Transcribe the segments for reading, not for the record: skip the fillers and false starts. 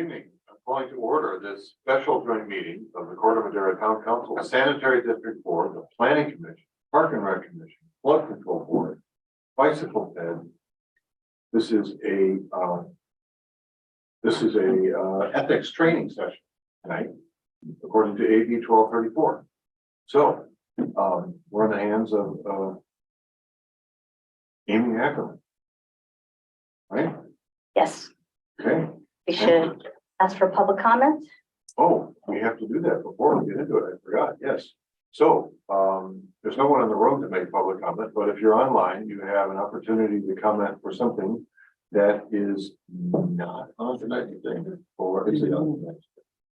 evening. I'm calling to order this special joint meeting of the Corte Madera Town Council, Sanitary District Board, the Planning Commission, Park and Rec Commission, Flood Control Board, Bicycle Fed. This is a ethics training session tonight, according to AB 1234. So we're in the hands of Amy Ackerman, right? Yes, Okay. we should ask for public comment. Oh, we have to do that before we get into it. I forgot. Yes. So there's no one in the room to make public comment, but if you're online, you have an opportunity to comment for something that is not on tonight's agenda, or is it on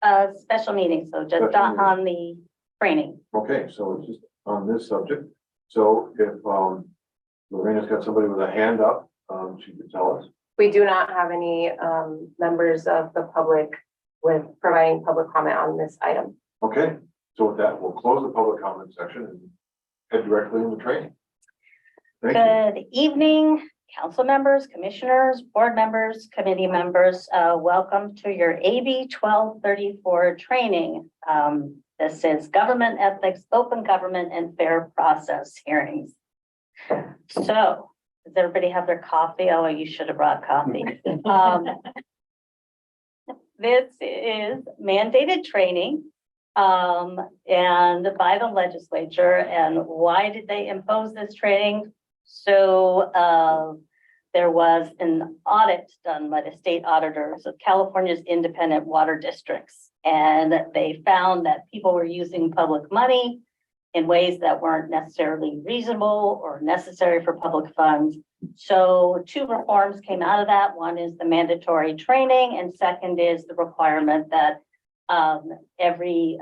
tonight's? Special meeting, so just Special meeting. on the training. Okay, so it's just on this subject. So if Lorena's got somebody with a hand up, she can tell us. We do not have any members of the public with providing public comment on this item. Okay, so with that, we'll close the public comment section and head directly into training. Thank you. Good evening, council members, commissioners, board members, committee members. Welcome to your AB 1234 training. This is government ethics, open government, and fair process hearings. So, does everybody have their coffee? Oh, you should have brought coffee. This is mandated training and by the legislature. And why did they impose this training? So there was an audit done by the state auditors of California's independent water districts. And they found that people were using public money in ways that weren't necessarily reasonable or necessary for public funds. So two reforms came out of that. One is the mandatory training, and second is the requirement that every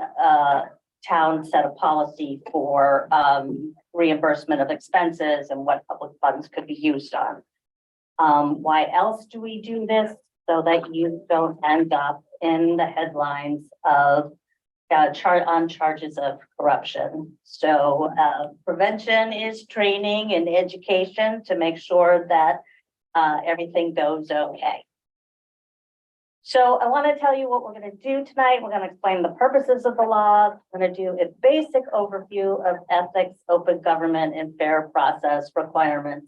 town set a policy for reimbursement of expenses and what public funds could be used on. Why else do we do this? So that you don't end up in the headlines of on charges of corruption. So prevention is training and education to make sure that everything goes okay. So I want to tell you what we're going to do tonight. We're going to explain the purposes of the law. We're going to do a basic overview of ethics, open government, and fair process requirements.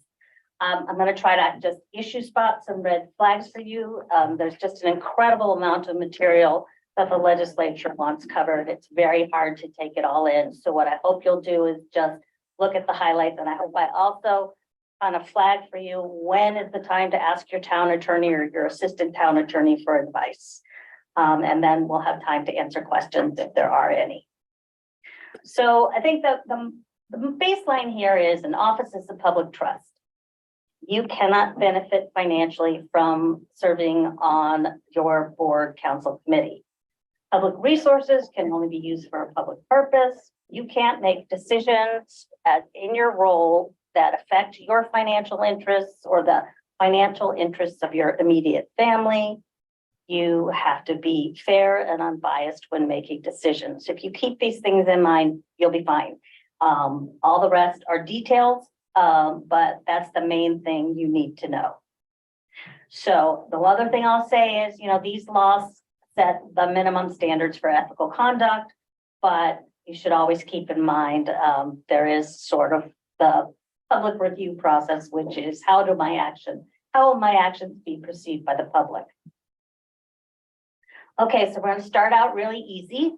I'm going to try to just issue spot some red flags for you. There's just an incredible amount of material that the legislature wants covered. It's very hard to take it all in. So what I hope you'll do is just look at the highlights, and I hope I also kind of flag for you when is the time to ask your town attorney or your assistant town attorney for advice. And then we'll have time to answer questions if there are any. So I think that the baseline here is an office is a public trust. You cannot benefit financially from serving on your board, council, committee. Public resources can only be used for a public purpose. You can't make decisions in your role that affect your financial interests or the financial interests of your immediate family. You have to be fair and unbiased when making decisions. If you keep these things in mind, you'll be fine. All the rest are details, but that's the main thing you need to know. So the other thing I'll say is, these laws set the minimum standards for ethical conduct, but you should always keep in mind there is sort of the public review process, which is how will my actions be perceived by the public? Okay, so we're going to start out really easy,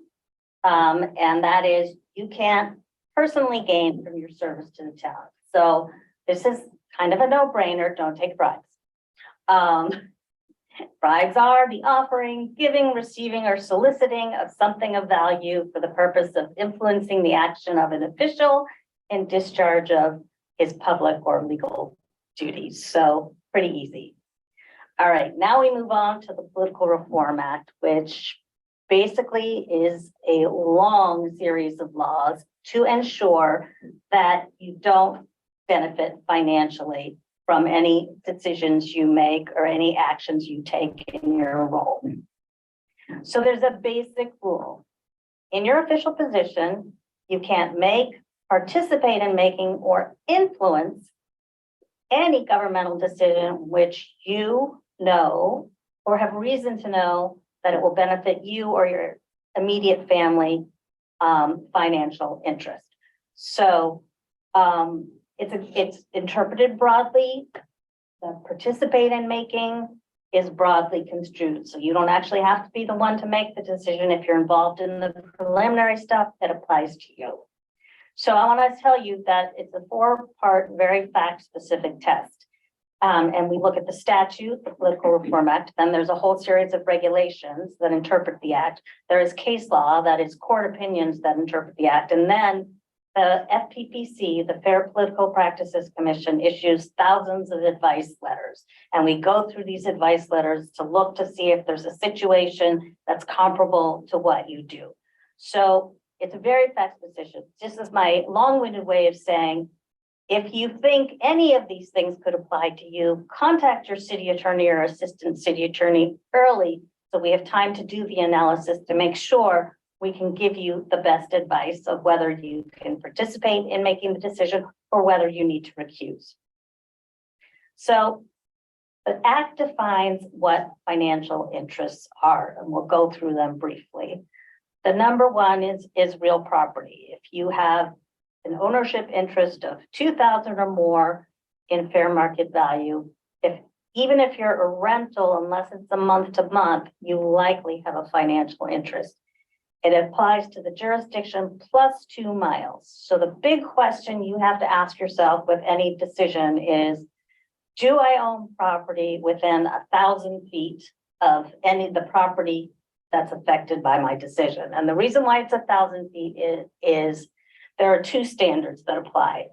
and that is you can't personally gain from your service to the town. So this is kind of a no-brainer. Don't take bribes. Bribes are the offering, giving, receiving, or soliciting of something of value for the purpose of influencing the action of an official in discharge of his public or legal duties. So pretty easy. All right, now we move on to the Political Reform Act, which basically is a long series of laws to ensure that you don't benefit financially from any decisions you make or any actions you take in your role. So there's a basic rule. In your official position, you can't make, participate in making, or influence any governmental decision which you know or have reason to know that it will benefit you or your immediate family financial interest. So it's interpreted broadly. The participate in making is broadly construed. So you don't actually have to be the one to make the decision. If you're involved in the preliminary stuff, it applies to you. So I want to tell you that it's a 4-part, very fact-specific test. And we look at the statute, the Political Reform Act, then there's a whole series of regulations that interpret the act. There is case law, that is court opinions that interpret the act. And then the FPPC, the Fair Political Practices Commission, issues thousands of advice letters. And we go through these advice letters to look to see if there's a situation that's comparable to what you do. So it's a very fact-specific. This is my long-winded way of saying, if you think any of these things could apply to you, contact your city attorney or assistant city attorney early, so we have time to do the analysis to make sure we can give you the best advice of whether you can participate in making the decision or whether you need to recuse. So the act defines what financial interests are, and we'll go through them briefly. The number one is real property. If you have an ownership interest of 2,000 or more in fair market value, even if you're a rental, unless it's a month to month, you likely have a financial interest. It applies to the jurisdiction plus 2 miles. So the big question you have to ask yourself with any decision is, do I own property within 1,000 feet of any of the property that's affected by my decision? And the reason why it's 1,000 feet is there are 2 standards that apply,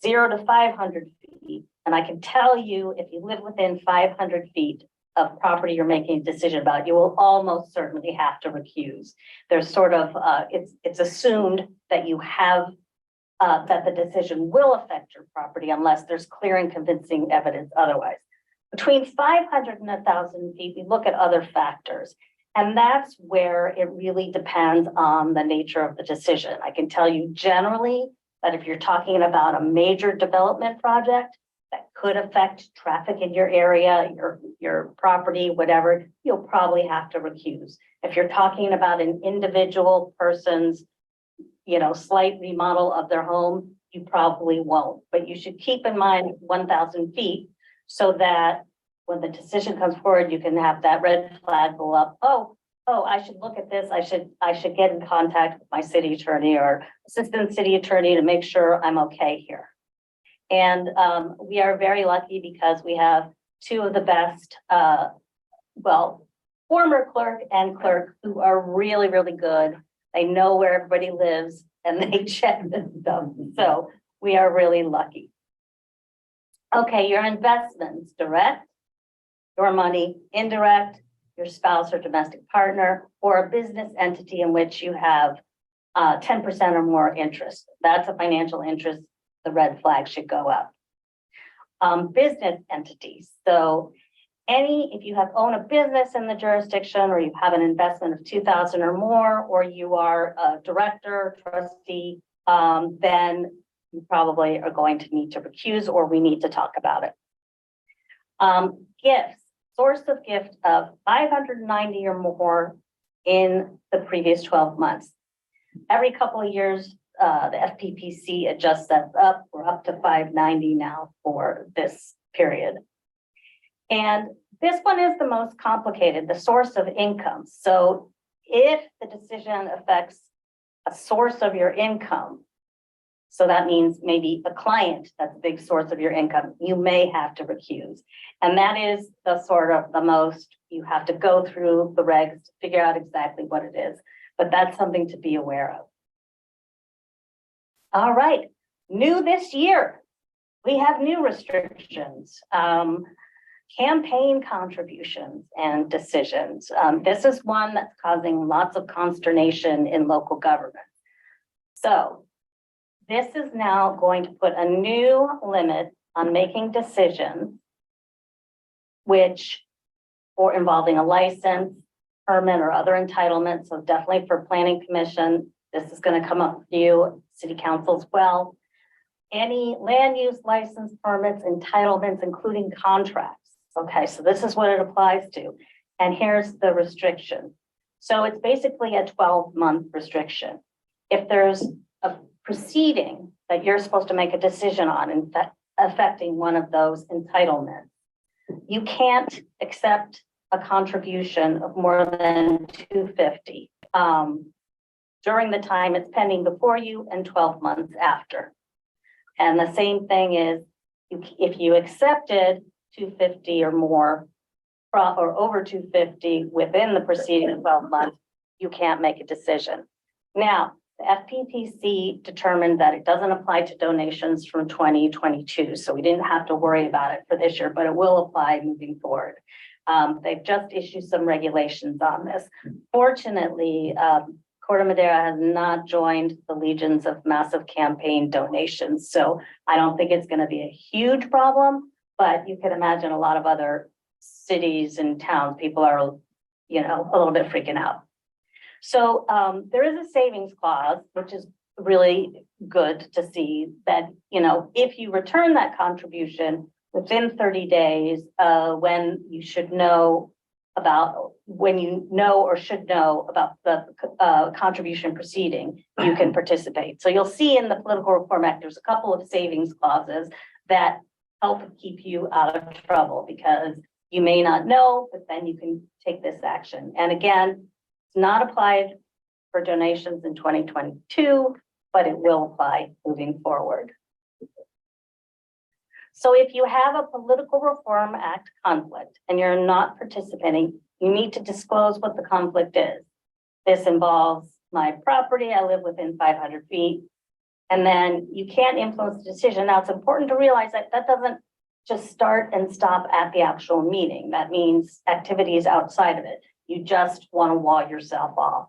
0 to 500 feet. And I can tell you, if you live within 500 feet of property you're making a decision about, you will almost certainly have to recuse. There's sort of, it's assumed that you have, that the decision will affect your property unless there's clear and convincing evidence otherwise. Between 500 and 1,000 feet, we look at other factors. And that's where it really depends on the nature of the decision. I can tell you generally that if you're talking about a major development project that could affect traffic in your area, your property, whatever, you'll probably have to recuse. If you're talking about an individual person's, slight remodel of their home, you probably won't. But you should keep in mind 1,000 feet so that when the decision comes forward, you can have that red flag go up. Oh, I should look at this. I should get in contact with my city attorney or assistant city attorney to make sure I'm okay here. And we are very lucky because we have 2 of the best, former clerk and clerk who are really, really good. They know where everybody lives and they check this stuff. So we are really lucky. Okay, your investments, direct, your money, indirect, your spouse or domestic partner, or a business entity in which you have 10% or more interest. That's a financial interest. The red flag should go up. Business entities. So if you own a business in the jurisdiction, or you have an investment of 2,000 or more, or you are a director, trustee, then you probably are going to need to recuse, or we need to talk about it. Gifts. Source of gift of 590 or more in the previous 12 months. Every couple of years, the FPPC adjusts that up. We're up to 590 now for this period. And this one is the most complicated, the source of income. So if the decision affects a source of your income, so that means maybe a client that's a big source of your income, you may have to recuse. And that is the sort of the most, you have to go through the regs to figure out exactly what it is. But that's something to be aware of. All right, new this year, we have new restrictions. Campaign contributions and decisions. This is one that's causing lots of consternation in local government. So this is now going to put a new limit on making decisions or involving a license, permit, or other entitlements. So definitely for planning commission, this is going to come up for you, city council as well. Any land use license, permits, entitlements, including contracts. Okay, so this is what it applies to. And here's the restriction. So it's basically a 12-month restriction. If there's a proceeding that you're supposed to make a decision on in fact affecting one of those entitlements, you can't accept a contribution of more than $250 during the time it's pending before you and 12 months after. And the same thing is, if you accepted $250 or more, or over $250 within the preceding 12 months, you can't make a decision. Now, the FPPC determined that it doesn't apply to donations from 2022, so we didn't have to worry about it for this year, but it will apply moving forward. They've just issued some regulations on this. Fortunately, Corte Madera has not joined the legions of massive campaign donations, so I don't think it's going to be a huge problem, but you can imagine a lot of other cities and towns, people are, a little bit freaking out. So there is a savings clause, which is really good to see that, if you return that contribution within 30 days, when you should know about, when you know or should know about the contribution proceeding, you can participate. So you'll see in the Political Reform Act, there's a couple of savings clauses that help keep you out of trouble, because you may not know, but then you can take this action. And again, it's not applied for donations in 2022, but it will apply moving forward. So if you have a Political Reform Act conflict and you're not participating, you need to disclose what the conflict is. This involves my property, I live within 500 feet, and then you can't influence the decision. Now, it's important to realize that that doesn't just start and stop at the actual meeting. That means activities outside of it. You just want to wall yourself off.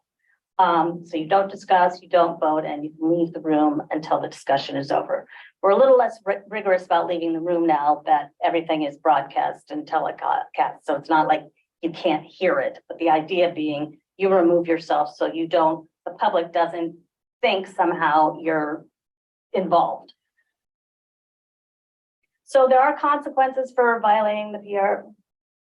So you don't discuss, you don't vote, and you can leave the room until the discussion is over. We're a little less rigorous about leaving the room now that everything is broadcast and telecast. So it's not like you can't hear it, but the idea being you remove yourself so the public doesn't think somehow you're involved. So there are consequences for violating the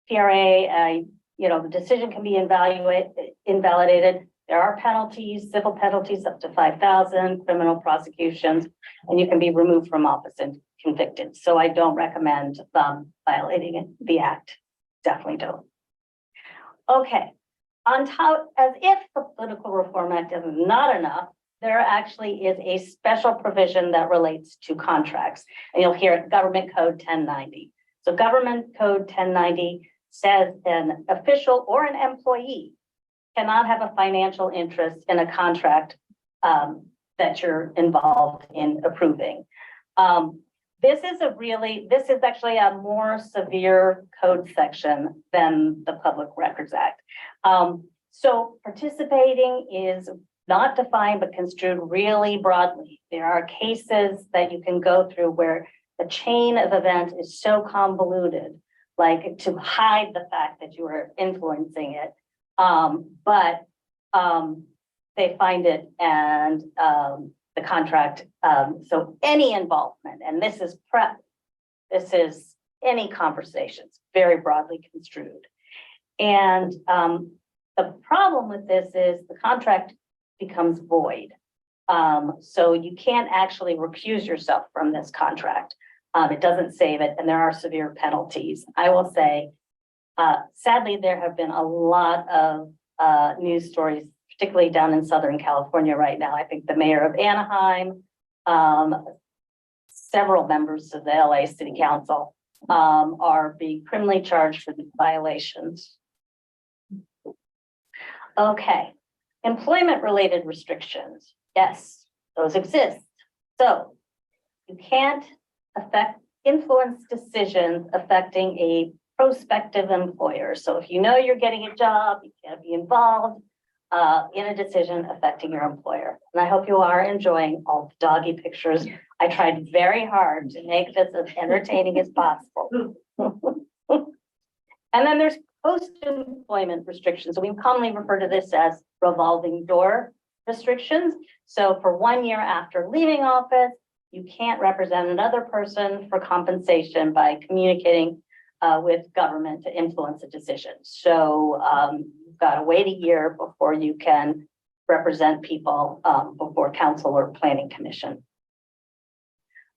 PRA. The decision can be invalidated. There are penalties, civil penalties up to $5,000, criminal prosecutions, and you can be removed from office and convicted. So I don't recommend violating the act. Definitely don't. Okay. On top, as if the Political Reform Act is not enough, there actually is a special provision that relates to contracts. And you'll hear it, Government Code 1090. So Government Code 1090 says an official or an employee cannot have a financial interest in a contract that you're involved in approving. This is actually a more severe code section than the Public Records Act. So participating is not defined, but construed really broadly. There are cases that you can go through where the chain of events is so convoluted, like to hide the fact that you are influencing it. But they find it, and the contract, so any involvement, and this is any conversations, very broadly construed. And the problem with this is the contract becomes void. So you can't actually recuse yourself from this contract. It doesn't save it, and there are severe penalties. I will say, sadly, there have been a lot of news stories, particularly down in Southern California right now. I think the mayor of Anaheim, several members of the LA City Council are being criminally charged for these violations. Okay, employment-related restrictions. Yes, those exist. So you can't influence decisions affecting a prospective employer. So if you know you're getting a job, you can't be involved in a decision affecting your employer. And I hope you are enjoying all the doggy pictures. I tried very hard to make this as entertaining as possible. And then there's post-employment restrictions. So we commonly refer to this as revolving door restrictions. So for 1 year after leaving office, you can't represent another person for compensation by communicating with government to influence a decision. So you've got to wait a year before you can represent people before council or planning commission.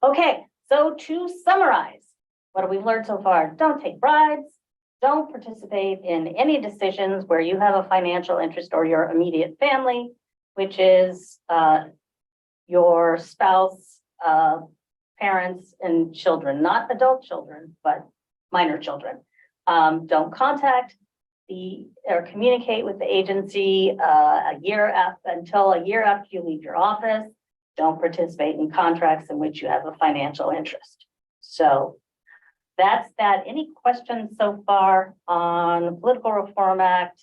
Okay, so to summarize, what have we learned so far? Don't take bribes. Don't participate in any decisions where you have a financial interest or your immediate family, which is your spouse, parents, and children, not adult children, but minor children. Don't contact or communicate with the agency until a year after you leave your office. Don't participate in contracts in which you have a financial interest. So that's that. Any questions so far on the Political Reform Act,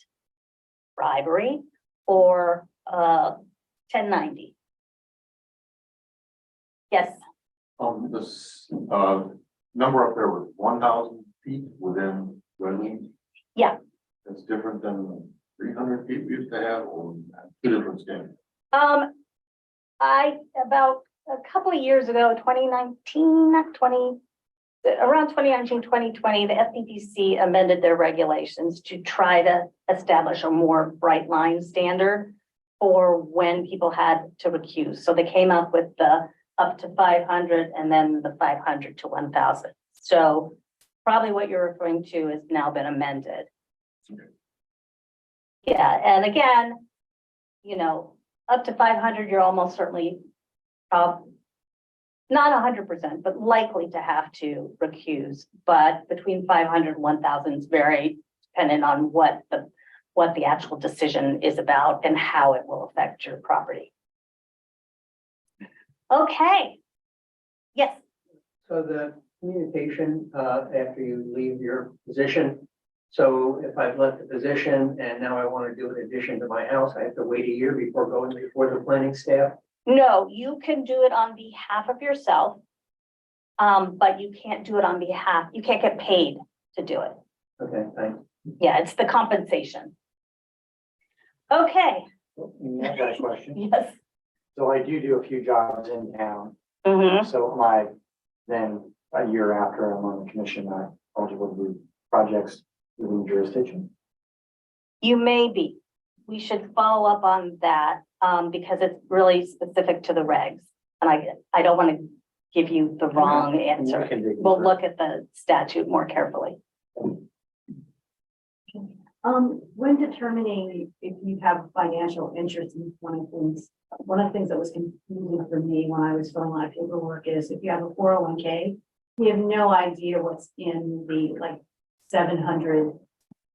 bribery, or 1090? Yes. This number up there was 1,000 feet within Redlands. Yeah. That's different than 300 feet we used to have, or two different standards. About a couple of years ago, 2019, around 2019, 2020, the FPPC amended their regulations to try to establish a more bright line standard for when people had to recuse. So they came up with the up to 500 and then the 500 to 1,000. So probably what you're referring to has now been amended. Okay. Yeah, and again, up to 500, you're almost certainly not 100%, but likely to have to recuse. But between 500 and 1,000 is very dependent on what the actual decision is about and how it will affect your property. Okay. Yes. So the communication after you leave your position. So if I've left the position and now I want to do an addition to my house, I have to wait a year before going before the planning staff. No, you can do it on behalf of yourself, but you can't do it on behalf. You can't get paid to do it. Okay, thanks. Yeah, it's the compensation. Okay. I've got a question. Yes. So I do a few jobs in town. Mm-hmm. So am I then a year after I'm on the commission, I'm eligible to do projects within jurisdiction? You may be. We should follow up on that because it's really specific to the regs. And I don't want to give you the wrong answer. We'll look at the statute more carefully. When determining if you have financial interest in one of the things that was confusing for me when I was filling out paperwork is if you have a 401k, you have no idea what's in the 700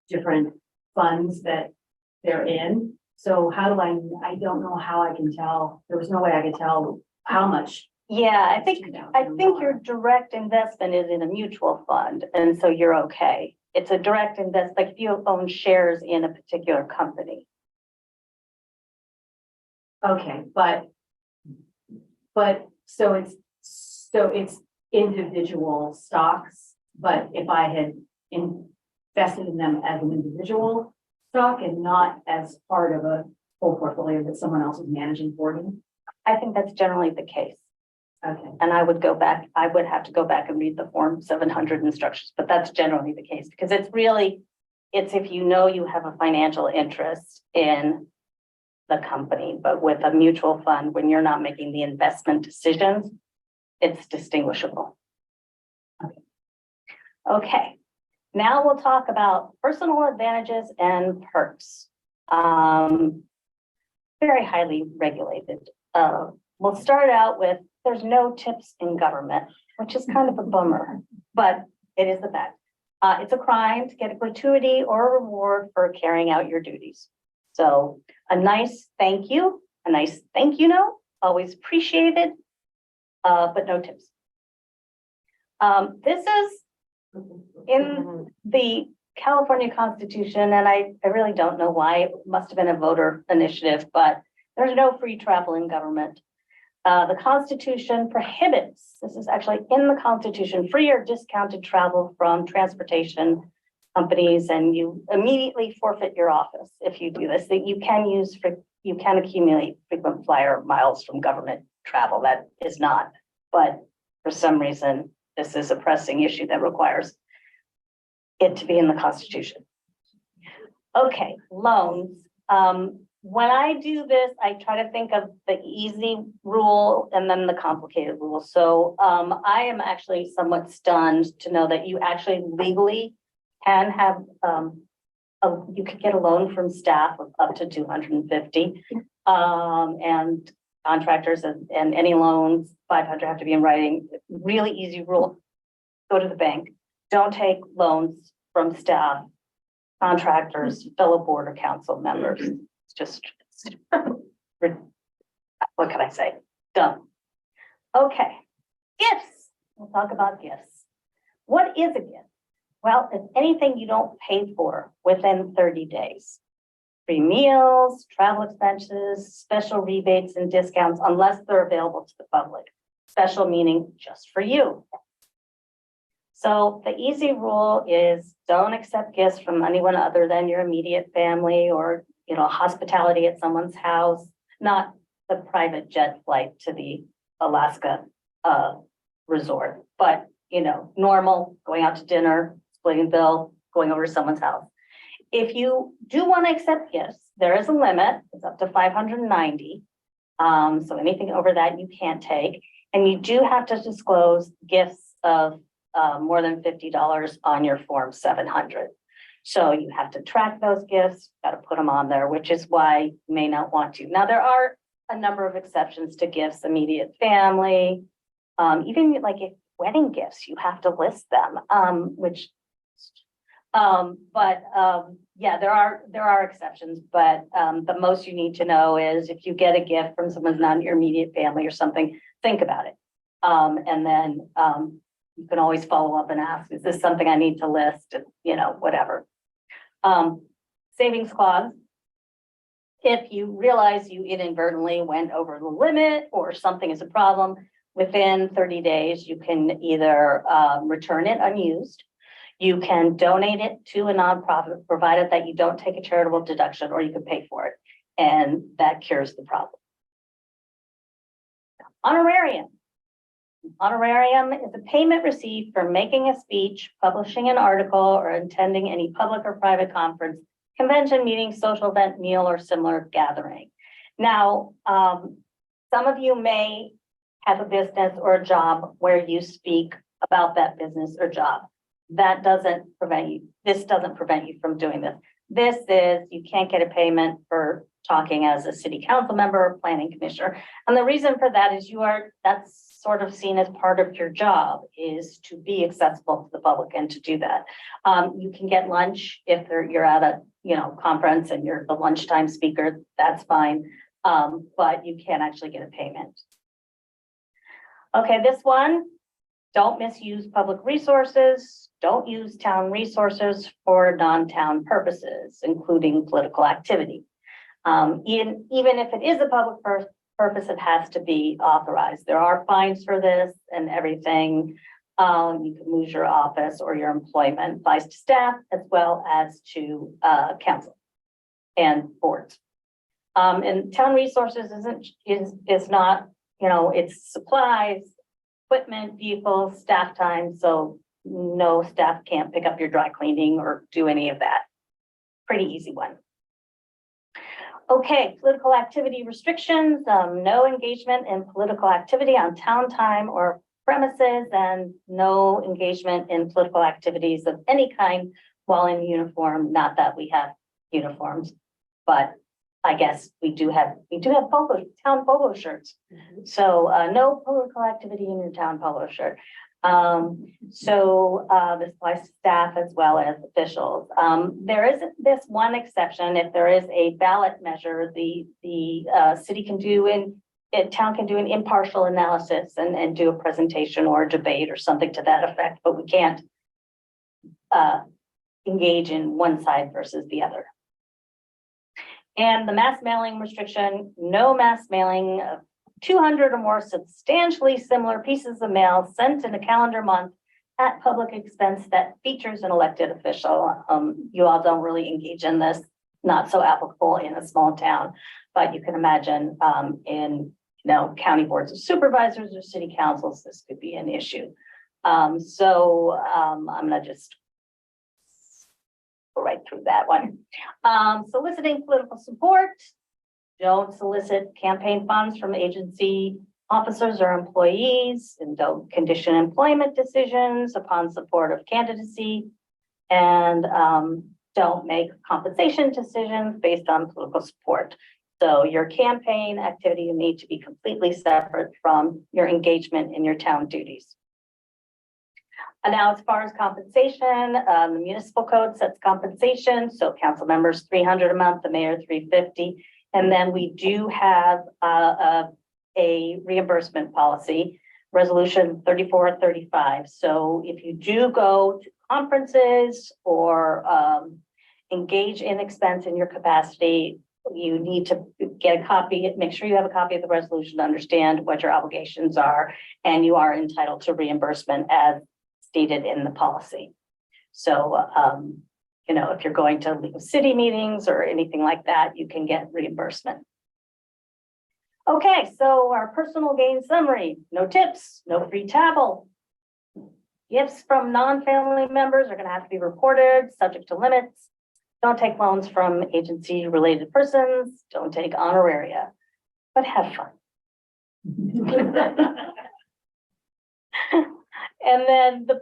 different funds that they're in. So how do I don't know how I can tell. There was no way I could tell how much. Yeah, I think your direct investment is in a mutual fund, and so you're okay. It's a direct invest, like if you own shares in a particular company. Okay, but so it's individual stocks, but if I had invested in them as an individual stock and not as part of a whole portfolio that someone else is managing for me. I think that's generally the case. Okay. And I would have to go back and read the Form 700 instructions, but that's generally the case because it's if you have a financial interest in the company, but with a mutual fund, when you're not making the investment decisions, it's distinguishable. Okay. Now we'll talk about personal advantages and perks. Very highly regulated. We'll start out with there's no tips in government, which is kind of a bummer, but it is the fact. It's a crime to get a gratuity or a reward for carrying out your duties. So a nice thank you note, always appreciated, but no tips. This is in the California Constitution, and I really don't know why. It must have been a voter initiative, but there's no free travel in government. The Constitution prohibits, this is actually in the Constitution, free or discounted travel from transportation companies, and you immediately forfeit your office if you do this. That you can accumulate frequent flyer miles from government travel. That is not, but for some reason, this is a pressing issue that requires it to be in the Constitution. Okay, loans. When I do this, I try to think of the easy rule and then the complicated rule. So I am actually somewhat stunned to know that you actually legally can have, you could get a loan from staff of up to 250. And contractors and any loans, 500 have to be in writing. Really easy rule. Go to the bank. Don't take loans from staff, contractors, fellow board or council members. It's just, what can I say? Dumb. Okay, gifts. We'll talk about gifts. What is a gift? Well, it's anything you don't pay for within 30 days. Free meals, travel expenses, special rebates and discounts, unless they're available to the public. Special meaning just for you. So the easy rule is don't accept gifts from anyone other than your immediate family or, hospitality at someone's house, not the private jet flight to the Alaska resort, but, normal, going out to dinner, splitting bill, going over to someone's house. If you do want to accept gifts, there is a limit. It's up to 590. So anything over that you can't take. And you do have to disclose gifts of more than $50 on your Form 700. So you have to track those gifts, got to put them on there, which is why you may not want to. Now, there are a number of exceptions to gifts, immediate family, even like if wedding gifts, you have to list them, yeah, there are exceptions, but the most you need to know is if you get a gift from someone not in your immediate family or something, think about it. And then you can always follow up and ask, is this something I need to list? Whatever. Savings clause. If you realize you inadvertently went over the limit or something is a problem, within 30 days, you can either return it unused. You can donate it to a nonprofit, provided that you don't take a charitable deduction, or you can pay for it. And that cures the problem. Honorarium. Honorarium is a payment received for making a speech, publishing an article, or attending any public or private conference, convention, meeting, social event, meal, or similar gathering. Now, some of you may have a business or a job where you speak about that business or job. That doesn't prevent you. This doesn't prevent you from doing this. This is, you can't get a payment for talking as a city council member or planning commissioner. And the reason for that is that's sort of seen as part of your job, is to be accessible to the public and to do that. You can get lunch if you're at a conference and you're the lunchtime speaker, that's fine. But you can't actually get a payment. Okay, this one, don't misuse public resources. Don't use town resources for non-town purposes, including political activity. Even if it is a public purpose, it has to be authorized. There are fines for this and everything. You can lose your office or your employment, applies to staff as well as to council and boards. And town resources is not, it's supplies, equipment, vehicles, staff time. So no, staff can't pick up your dry cleaning or do any of that. Pretty easy one. Okay, political activity restrictions, no engagement in political activity on town time or premises, and no engagement in political activities of any kind while in uniform. Not that we have uniforms, but I guess we do have town polo shirts. So no political activity in your town polo shirt. This applies to staff as well as officials. There is this one exception. If there is a ballot measure, the city can do town can do an impartial analysis and do a presentation or a debate or something to that effect, but we can't engage in one side versus the other. And the mass mailing restriction, no mass mailing of 200 or more substantially similar pieces of mail sent in a calendar month at public expense that features an elected official. You all don't really engage in this, not so applicable in a small town, but you can imagine in county boards of supervisors or city councils, this could be an issue. I'm gonna just go right through that one. Soliciting political support. Don't solicit campaign funds from agency officers or employees, and don't condition employment decisions upon support of candidacy. And don't make compensation decisions based on political support. So your campaign activity need to be completely separate from your engagement in your town duties. And now, as far as compensation, the municipal code sets compensation. So council members, 300 a month, the mayor, 350. And then we do have a reimbursement policy, resolution 3435. So if you do go to conferences or engage in expense in your capacity, you need to get a copy, make sure you have a copy of the resolution to understand what your obligations are, and you are entitled to reimbursement as stated in the policy. So, you know, if you're going to legal city meetings or anything like that, you can get reimbursement. Okay, so our personal gain summary: no tips, no free travel. Gifts from non-family members are going to have to be reported, subject to limits. Don't take loans from agency-related persons. Don't take honoraria, but have fun. And then the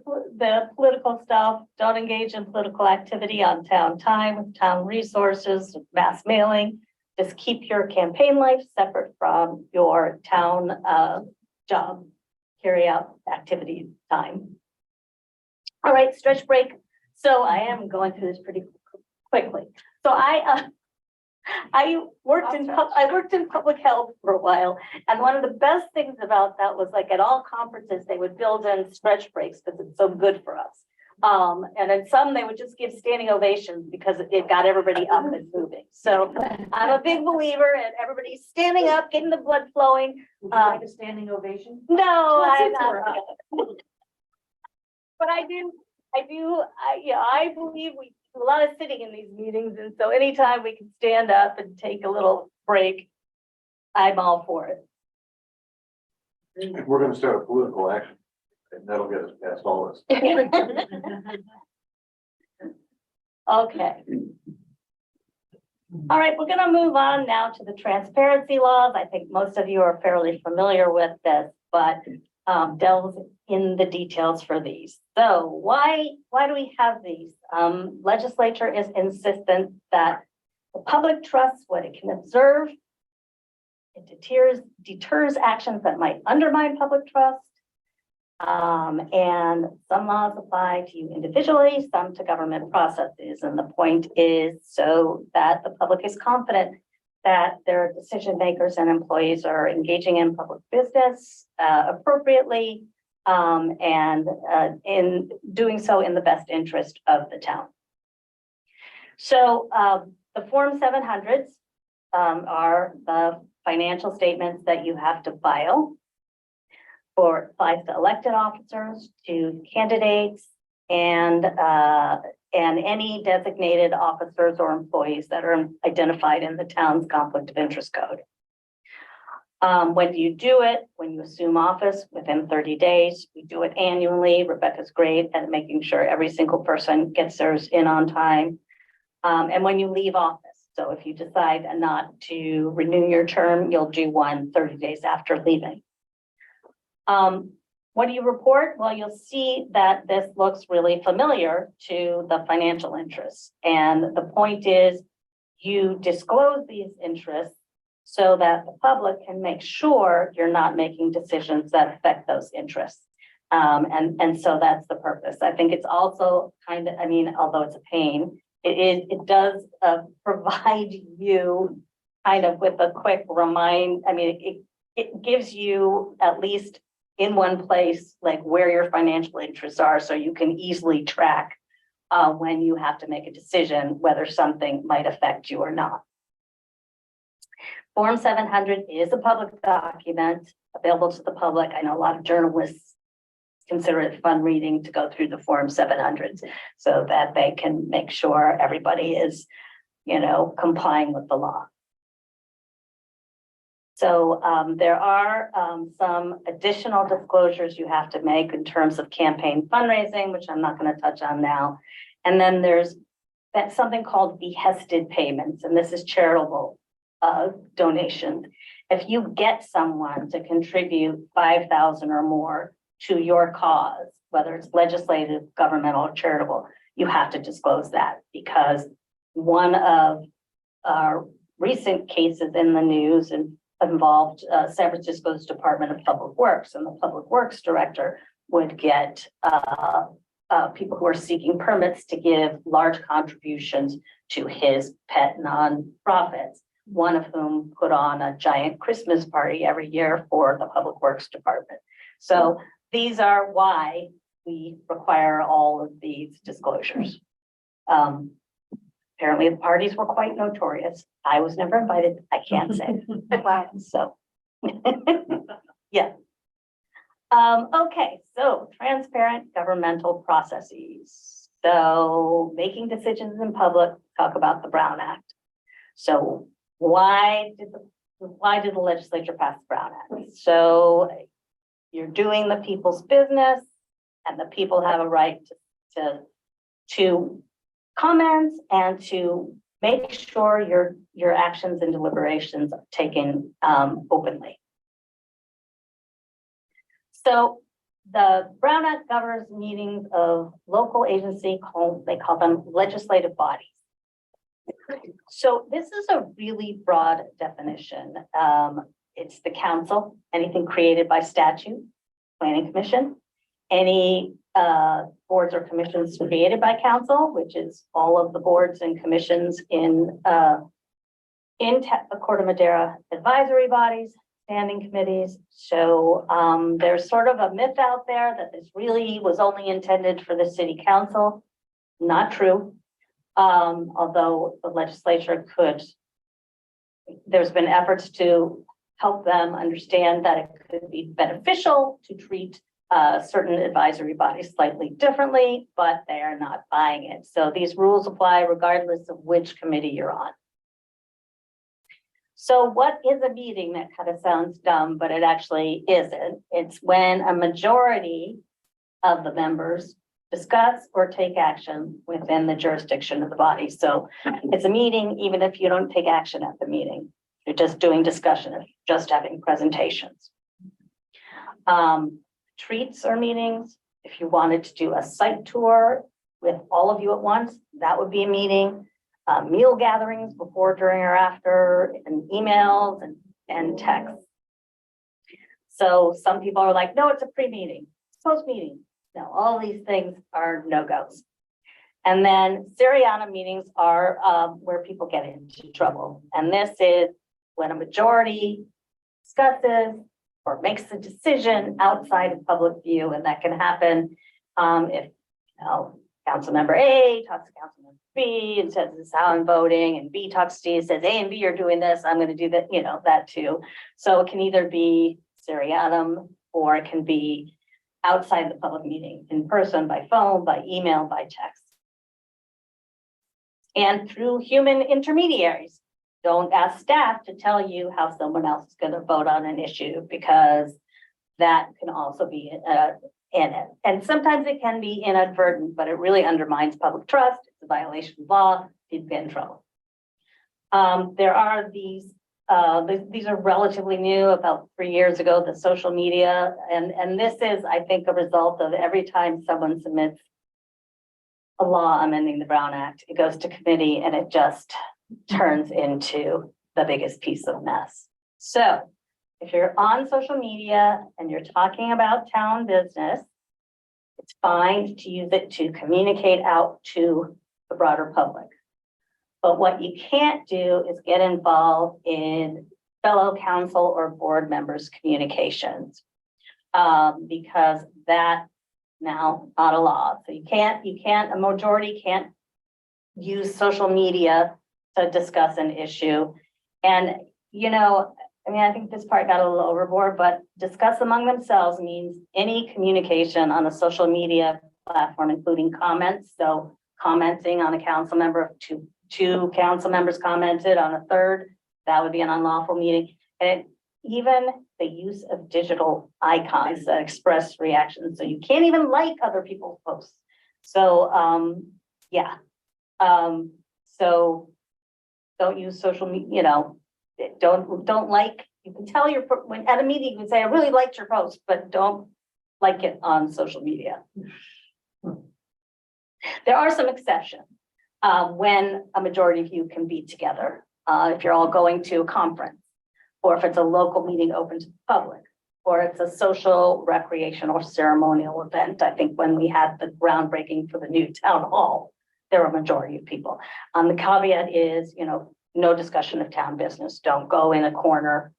political stuff, don't engage in political activity on town time, town resources, mass mailing. Just keep your campaign life separate from your town job, carry out activity time. All right, stretch break. So I am going through this pretty quickly. So I worked in public health for a while, and one of the best things about that was, like, at all conferences they would build in stretch breaks because it's so good for us. And in some they would just give standing ovations because it got everybody up and moving. So I'm a big believer in everybody standing up, getting the blood flowing. Like a standing ovation? No, I'm That's not. But I believe we do a lot of sitting in these meetings, and so anytime we can stand up and take a little break, I'm all for it. And we're gonna start a political action, and that'll get us past all this. Okay. All right, we're gonna move on now to the transparency laws. I think most of you are fairly familiar with this, but delve in the details for these. So why do we have these? Legislature is insistent that the public trusts what it can observe. It deters actions that might undermine public trust. And some laws apply to you individually, some to government processes. And the point is so that the public is confident that their decision makers and employees are engaging in public business appropriately, and in doing so in the best interest of the town. So the Form 700s are the financial statements that you have to file. Applies to elected officers, to candidates, and any designated officers or employees that are identified in the town's conflict of interest code. When you do it, when you assume office within 30 days, we do it annually. Rebecca's great at making sure every single person gets theirs in on time. And when you leave office, so if you decide not to renew your term, you'll do one 30 days after leaving. What do you report? Well, you'll see that this looks really familiar to the financial interests. And the point is you disclose these interests so that the public can make sure you're not making decisions that affect those interests. And so that's the purpose. I think it's also kind of, I mean, although it's a pain, it does provide you kind of with a quick it gives you at least in one place, like where your financial interests are, so you can easily track when you have to make a decision whether something might affect you or not. Form 700 is a public document available to the public. I know a lot of journalists consider it fun reading to go through the Form 700s so that they can make sure everybody is, complying with the law. So there are some additional disclosures you have to make in terms of campaign fundraising, which I'm not going to touch on now. And then there's that's something called behested payments, and this is charitable donations. If you get someone to contribute 5,000 or more to your cause, whether it's legislative, governmental, or charitable, you have to disclose that, because one of our recent cases in the news and involved San Francisco's Department of Public Works, and the Public Works Director would get people who are seeking permits to give large contributions to his pet nonprofits, one of whom put on a giant Christmas party every year for the Public Works Department. So these are why we require all of these disclosures. Apparently the parties were quite notorious. I was never invited, I can't say. Wow. So, yeah. Okay, so transparent governmental processes. So making decisions in public, talk about the Brown Act. So why did the legislature pass the Brown Act? So you're doing the people's business, and the people have a right to comment and to make sure your actions and deliberations are taken openly. So the Brown Act governs meetings of local agency they call them legislative bodies. So this is a really broad definition. It's the council, anything created by statute, planning commission, any boards or commissions created by council, which is all of the boards and commissions in Corte Madera advisory bodies, standing committees. So there's sort of a myth out there that this really was only intended for the city council. Not true. Although the legislature there's been efforts to help them understand that it could be beneficial to treat certain advisory bodies slightly differently, but they are not buying it. So these rules apply regardless of which committee you're on. So what is a meeting? That kind of sounds dumb, but it actually isn't. It's when a majority of the members discuss or take action within the jurisdiction of the body. So it's a meeting, even if you don't take action at the meeting. You're just doing discussion, if you're just having presentations. Treats or meetings. If you wanted to do a site tour with all of you at once, that would be a meeting. Meal gatherings before, during, or after, and emails and texts. So some people are like, no, it's a pre-meeting, it's post-meeting. No, all these things are no-goes. And then Syriana meetings are where people get into trouble. And this is when a majority discusses or makes a decision outside of public view, and that can happen if council member A talks to council member B and says, this is how I'm voting, and B talks to D and says, A and B are doing this, I'm going to do that, that too. So it can either be seriatim, or it can be outside the public meeting, in person, by phone, by email, by text. And through human intermediaries. Don't ask staff to tell you how someone else is going to vote on an issue, because that can also be in it. And sometimes it can be inadvertent, but it really undermines public trust. It's a violation of law. People get in trouble. There are these are relatively new, about 3 years ago, the social media. And this is, I think, a result of every time someone submits a law amending the Brown Act, it goes to committee and it just turns into the biggest piece of mess. So if you're on social media and you're talking about town business, it's fine to use it to communicate out to the broader public. But what you can't do is get involved in fellow council or board members' communications, because that now not a law. So a majority can't use social media to discuss an issue. And, I think this part got a little overboard, but discuss among themselves means any communication on a social media platform, including comments. So commenting on a council member, two council members commented on a third, that would be an unlawful meeting. And even the use of digital icons that express reactions. So you can't even like other people's posts. So, yeah. So don't use social media, don't like, you can tell when at a meeting, you can say, I really liked your post, but don't like it on social media. There are some exceptions, when a majority of you can be together, if you're all going to a conference, or if it's a local meeting open to the public, or it's a social, recreational, or ceremonial event. I think when we had the groundbreaking for the new town hall, there were a majority of people. The caveat is, no discussion of town business. Don't go in a corner.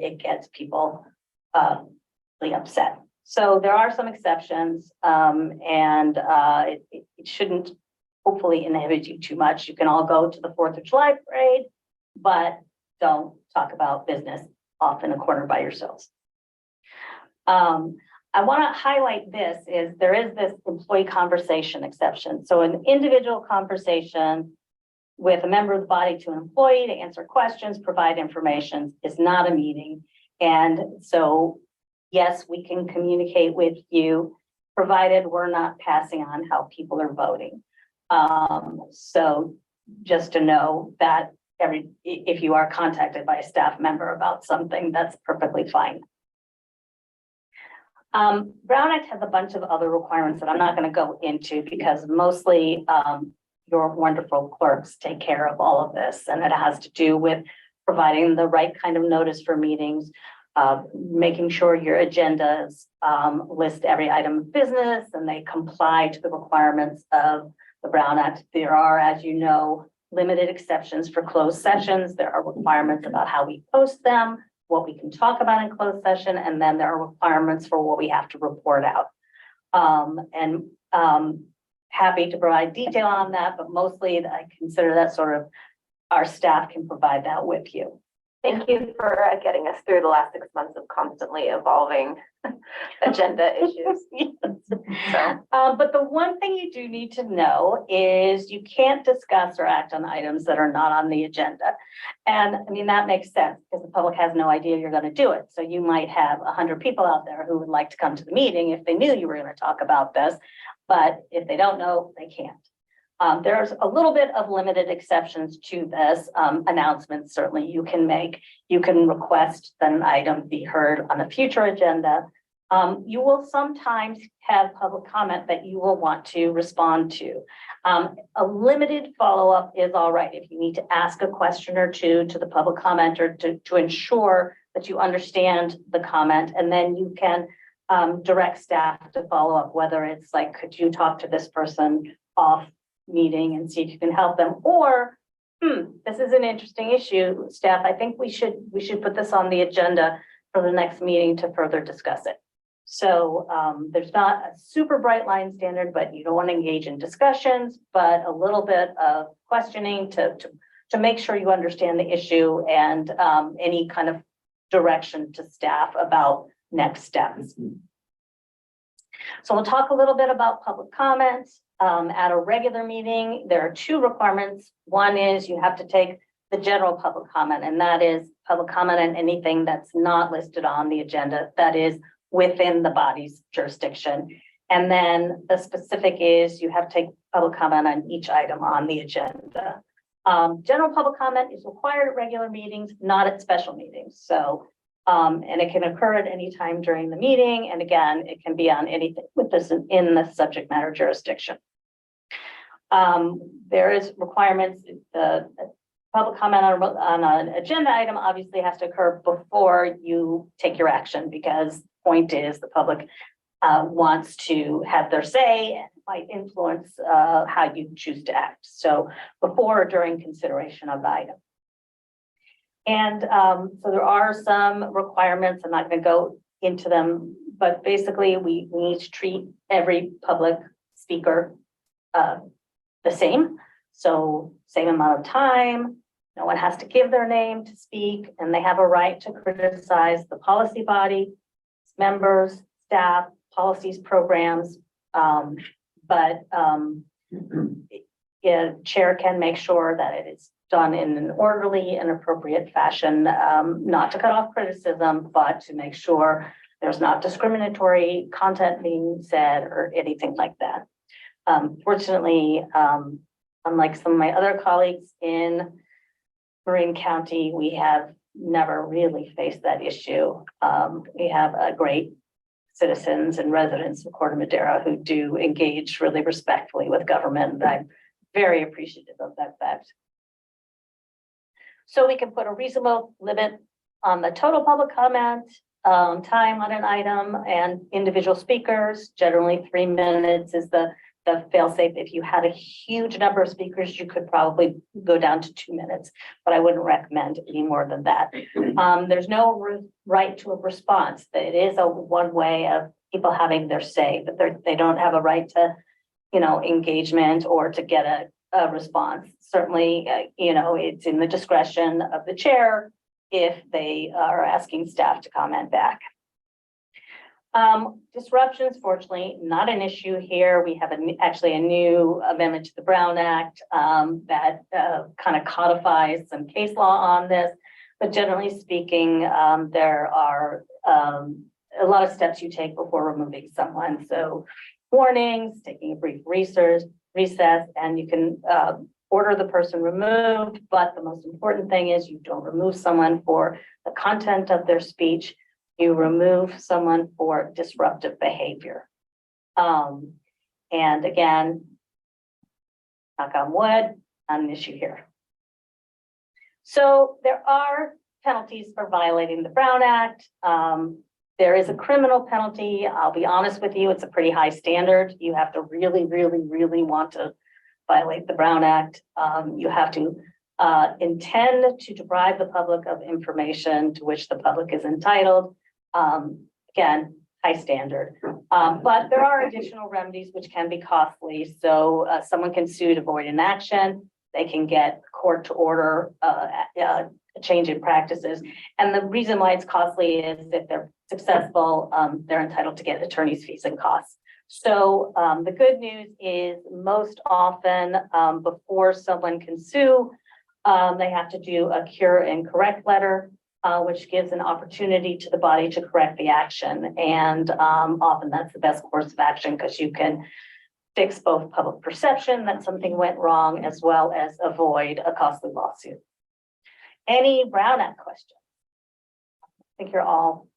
It gets people really upset. So there are some exceptions, and it shouldn't hopefully inhibit you too much. You can all go to the 4th of July parade, but don't talk about business off in a corner by yourselves. I want to highlight there is this employee conversation exception. So an individual conversation with a member of the body to an employee to answer questions, provide information is not a meeting. And so, yes, we can communicate with you, provided we're not passing on how people are voting. So just to know that if you are contacted by a staff member about something, that's perfectly fine. Brown Act has a bunch of other requirements that I'm not going to go into because mostly your wonderful clerks take care of all of this, and it has to do with providing the right kind of notice for meetings, making sure your agendas list every item of business and they comply to the requirements of the Brown Act. There are, as you know, limited exceptions for closed sessions. There are requirements about how we post them, what we can talk about in closed session, and then there are requirements for what we have to report out. Happy to provide detail on that, but mostly I consider that sort of our staff can provide that with you. Thank you for getting us through the last 6 months of constantly evolving agenda issues. So, But the one thing you do need to know is you can't discuss or act on items that are not on the agenda. And I mean, that makes sense because the public has no idea you're going to do it. So you might have 100 people out there who would like to come to the meeting if they knew you were going to talk about this, but if they don't know, they can't. There's a little bit of limited exceptions to this. Announcements certainly you can make. You can request that an item be heard on a future agenda. You will sometimes have public comment that you will want to respond to. A limited follow-up is all right if you need to ask a question or two to the public commenter to ensure that you understand the comment, and then you can direct staff to follow up, whether it's like, could you talk to this person off meeting and see if you can help them, or this is an interesting issue, staff. I think we should put this on the agenda for the next meeting to further discuss it. So there's not a super bright line standard, but you don't want to engage in discussions, but a little bit of questioning to make sure you understand the issue and any kind of direction to staff about next steps. So we'll talk a little bit about public comments. At a regular meeting, there are 2 requirements. One is you have to take the general public comment, and that is public comment on anything that's not listed on the agenda that is within the body's jurisdiction. And then the specific is you have to take public comment on each item on the agenda. General public comment is required at regular meetings, not at special meetings. So and it can occur at any time during the meeting. And again, it can be on anything with this in the subject matter jurisdiction. There is requirements. The public comment on an agenda item obviously has to occur before you take your action, because the point is the public wants to have their say and might influence how you choose to act. So before or during consideration of the item. And so there are some requirements. I'm not going to go into them, but basically we need to treat every public speaker the same. So same amount of time. No one has to give their name to speak, and they have a right to criticize the policy body, members, staff, policies, programs. But chair can make sure that it is done in an orderly and appropriate fashion, not to cut off criticism, but to make sure there's not discriminatory content being said or anything like that. Fortunately, Unlike some of my other colleagues in Marin County, we have never really faced that issue. We have a great citizens and residents of Corte Madera who do engage really respectfully with government. And I'm very appreciative of that fact. So we can put a reasonable limit on the total public comment, time on an item, and individual speakers. Generally 3 minutes is the fail-safe. If you had a huge number of speakers, you could probably go down to 2 minutes, but I wouldn't recommend any more than that. There's no right to a response. It is a one way of people having their say, but they don't have a right to, engagement or to get a response. Certainly, it's in the discretion of the chair if they are asking staff to comment back. Disruptions, fortunately, not an issue here. We have actually a new amendment to the Brown Act that kind of codifies some case law on this. But generally speaking, there are a lot of steps you take before removing someone. So warnings, taking a brief recess, and you can order the person removed. But the most important thing is you don't remove someone for the content of their speech. You remove someone for disruptive behavior. And again, knock on wood, not an issue here. So there are penalties for violating the Brown Act. There is a criminal penalty. I'll be honest with you, it's a pretty high standard. You have to really, really, really want to violate the Brown Act. You have to intend to deprive the public of information to which the public is entitled. Again, high standard. But there are additional remedies which can be costly. So someone can sue to avoid an action. They can get court to order a change in practices. And the reason why it's costly is if they're successful, they're entitled to get attorney's fees and costs. So the good news is most often before someone can sue, they have to do a cure and correct letter, which gives an opportunity to the body to correct the action. And often that's the best course of action because you can fix both public perception that something went wrong as well as avoid a costly lawsuit. Any Brown Act questions? I think you're all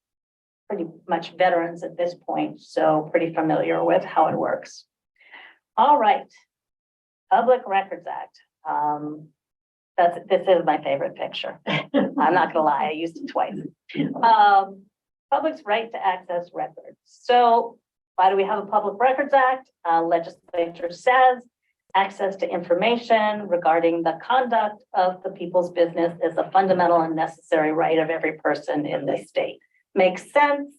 pretty much veterans at this point, so pretty familiar with how it works. All right, Public Records Act. This is my favorite picture. I'm not gonna lie, I used it twice. Public's right to access records. So why do we have a Public Records Act? Legislature says access to information regarding the conduct of the people's business is a fundamental and necessary right of every person in this state. Makes sense.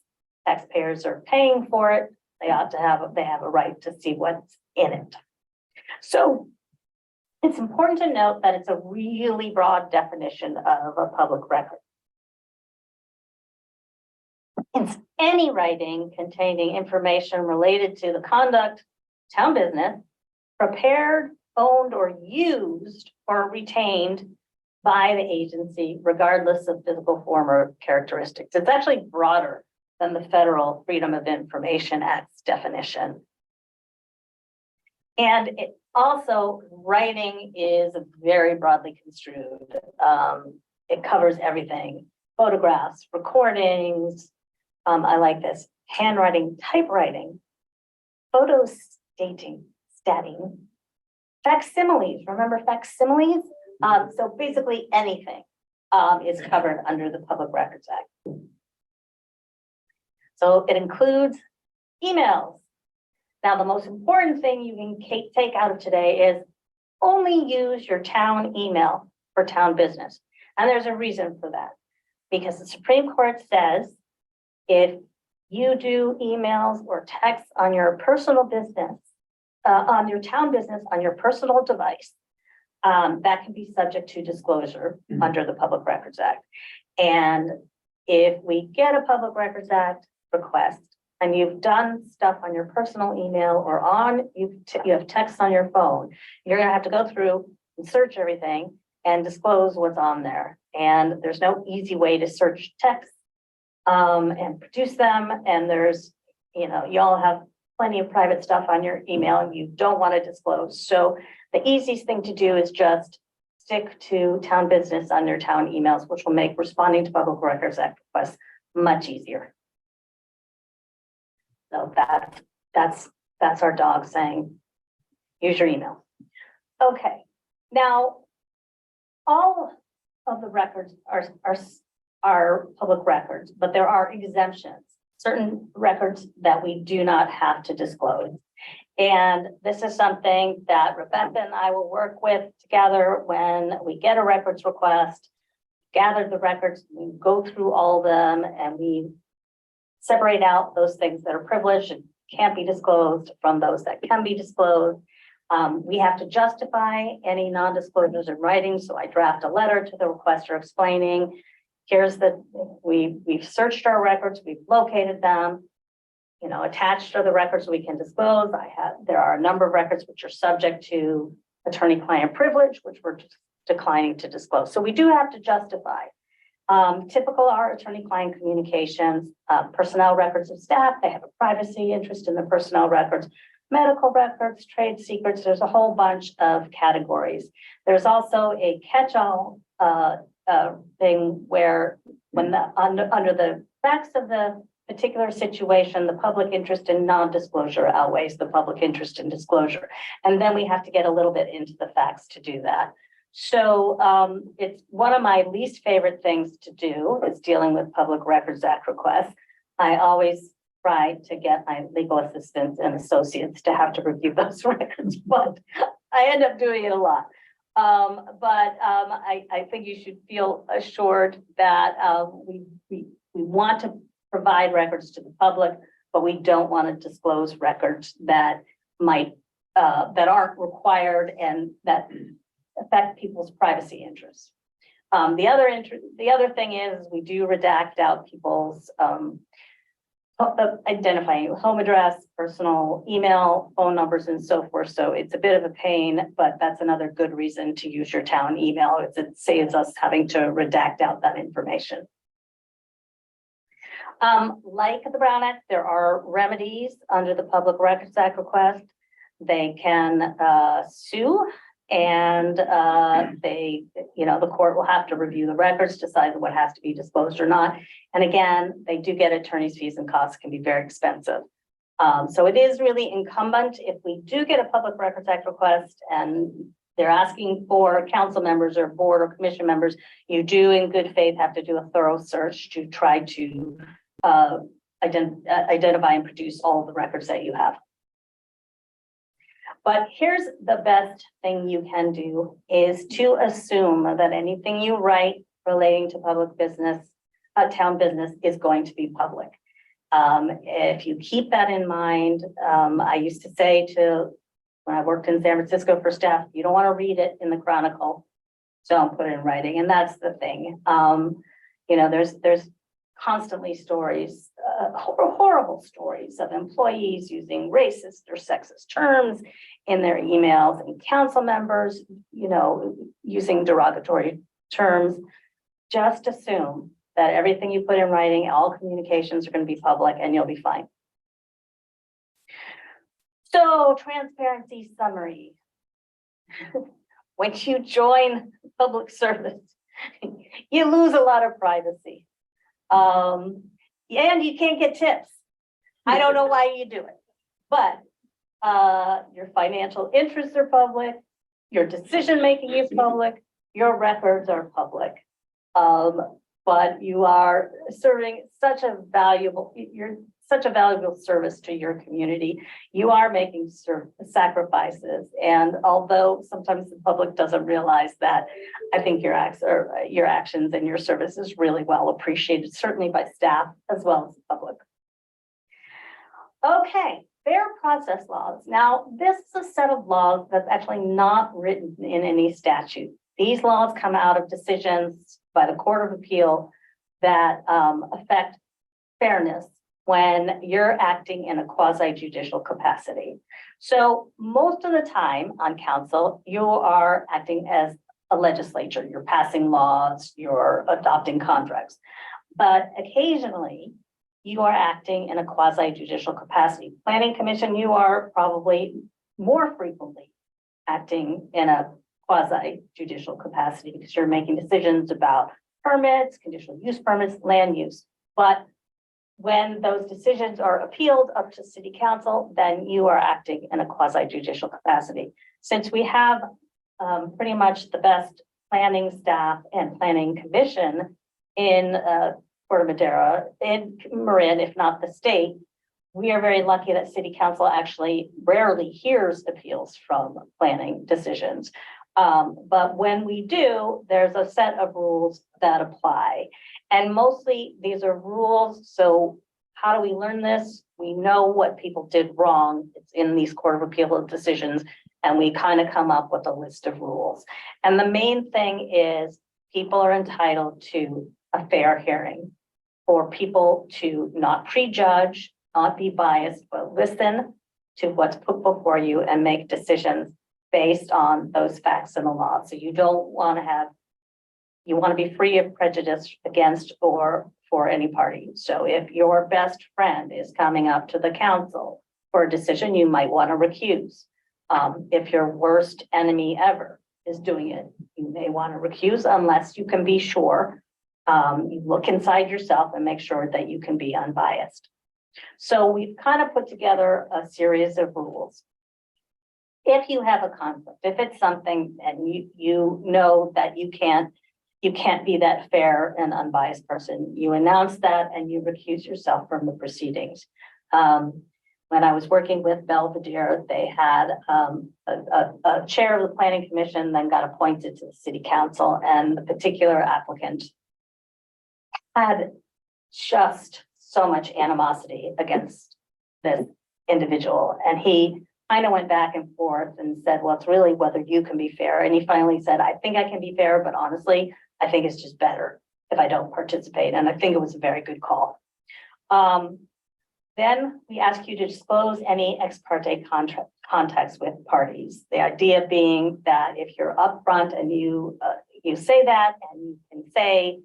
Taxpayers are paying for it. They have a right to see what's in it. So it's important to note that it's a really broad definition of a public record. It's any writing containing information related to the conduct, town business, prepared, owned, or used or retained by the agency, regardless of physical form or characteristics. It's actually broader than the federal Freedom of Information Act's definition. And it also, writing is very broadly construed. It covers everything: photographs, recordings. I like this: handwriting, typewriting, photo statting, facsimiles. Remember facsimiles? So basically anything is covered under the Public Records Act. So it includes emails. Now, the most important thing you can take out of today is only use your town email for town business. And there's a reason for that, because the Supreme Court says if you do emails or texts on your personal business, on your town business, on your personal device, that can be subject to disclosure under the Public Records Act. And if we get a Public Records Act request and you've done stuff on your personal email or you have texts on your phone, you're gonna have to go through and search everything and disclose what's on there. And there's no easy way to search texts and produce them. And there's, you all have plenty of private stuff on your email and you don't want to disclose. So the easiest thing to do is just stick to town business on your town emails, which will make responding to Public Records Act requests much easier. So that's our dog saying, use your email. Okay, now all of the records are public records, but there are exemptions, certain records that we do not have to disclose. And this is something that Rebecca and I will work with together when we get a records request, gather the records, we go through all of them, and we separate out those things that are privileged and can't be disclosed from those that can be disclosed. We have to justify any non-disclosures in writing, so I draft a letter to the requester explaining, we've searched our records, we've located them, attached are the records we can disclose. There are a number of records which are subject to attorney-client privilege, which we're declining to disclose. So we do have to justify. Typical are attorney-client communications, personnel records of staff, they have a privacy interest in the personnel records, medical records, trade secrets, there's a whole bunch of categories. There's also a catch-all thing where under the facts of the particular situation, the public interest in non-disclosure outweighs the public interest in disclosure. And then we have to get a little bit into the facts to do that. So it's one of my least favorite things to do is dealing with Public Records Act requests. I always try to get my legal assistants and associates to have to review those records, but I end up doing it a lot. I think you should feel assured that we want to provide records to the public, but we don't want to disclose records that might that aren't required and that affect people's privacy interests. The other thing is we do redact out people's identifying home address, personal email, phone numbers, and so forth. So it's a bit of a pain, but that's another good reason to use your town email. It saves us having to redact out that information. Like the Brown Act, there are remedies under the Public Records Act request. They can sue, and the court will have to review the records, decide what has to be disclosed or not. And again, they do get attorney's fees and costs can be very expensive. So it is really incumbent if we do get a Public Records Act request and they're asking for council members or board or commission members, you do in good faith have to do a thorough search to try to identify and produce all the records that you have. But here's the best thing you can do is to assume that anything you write relating to public business, town business, is going to be public. If you keep that in mind, I used to say when I worked in San Francisco for staff, you don't want to read it in the Chronicle, don't put it in writing. And that's the thing. There's constantly stories, horrible stories of employees using racist or sexist terms in their emails, and council members, using derogatory terms. Just assume that everything you put in writing, all communications are going to be public, and you'll be fine. So, transparency summary. When you join public service, you lose a lot of privacy. And you can't get tips. I don't know why you do it, but your financial interests are public, your decision-making is public, your records are public. But you are serving such a valuable service to your community. You are making sacrifices. And although sometimes the public doesn't realize that, I think your actions and your service is really well appreciated, certainly by staff as well as the public. Okay, fair process laws. Now, this is a set of laws that's actually not written in any statute. These laws come out of decisions by the Court of Appeal that affect fairness when you're acting in a quasi-judicial capacity. So most of the time on council, you are acting as a legislature. You're passing laws, you're adopting contracts. But occasionally you are acting in a quasi judicial capacity. Planning Commission, you are probably more frequently acting in a quasi judicial capacity because you're making decisions about permits, conditional use permits, land use. But when those decisions are appealed up to city council, then you are acting in a quasi judicial capacity. Since we have pretty much the best planning staff and planning commission in Corte Madera, in Marin, if not the state, we are very lucky that city council actually rarely hears appeals from planning decisions. But when we do, there's a set of rules that apply. And mostly these are rules. So how do we learn this? We know what people did wrong. It's in these Court of Appeal decisions, and we kind of come up with a list of rules. And the main thing is people are entitled to a fair hearing, for people to not prejudge, not be biased, but listen to what's put before you and make decisions based on those facts in the law. So you don't want to have, you want to be free of prejudice against or for any party. So if your best friend is coming up to the council for a decision, you might want to recuse. If your worst enemy ever is doing it, you may want to recuse unless you can be sure. You look inside yourself and make sure that you can be unbiased. So we've kind of put together a series of rules. If you have a conflict, if it's something and you know that you can't be that fair and unbiased person, you announce that and you recuse yourself from the proceedings. When I was working with Belvedere, they had a chair of the planning commission, then got appointed to the city council, and the particular applicant had just so much animosity against this individual. And he kind of went back and forth and said, well, it's really whether you can be fair. And he finally said, I think I can be fair, but honestly, I think it's just better if I don't participate. And I think it was a very good call. Then we ask you to disclose any ex parte contacts with parties. The idea being that if you're upfront and you say that, and you can say,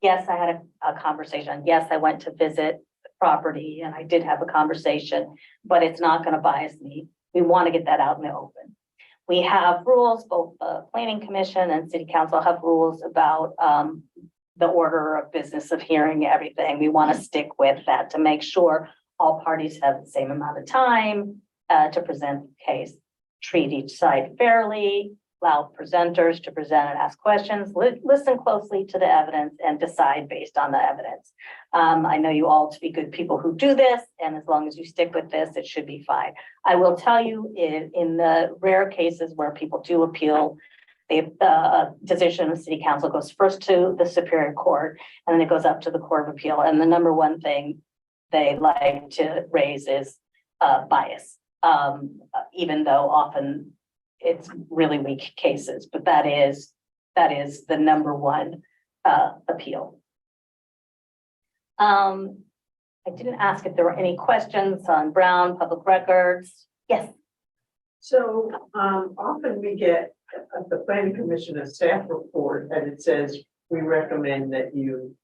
yes, I had a conversation. Yes, I went to visit the property and I did have a conversation, but it's not going to bias me. We want to get that out in the open. We have rules, both the Planning Commission and City Council have rules about the order of business of hearing everything. We want to stick with that to make sure all parties have the same amount of time to present the case, treat each side fairly, allow presenters to present and ask questions, listen closely to the evidence and decide based on the evidence. I know you all to be good people who do this, and as long as you stick with this, it should be fine. I will tell you in the rare cases where people do appeal, the decision of City Council goes first to the Superior Court, and then it goes up to the Court of Appeal. And the number one thing they like to raise is bias, even though often it's really weak cases, but that is the number one appeal. I didn't ask if there were any questions on Brown public records. Yes. So often we get at the planning commission a staff report and it says, we recommend that you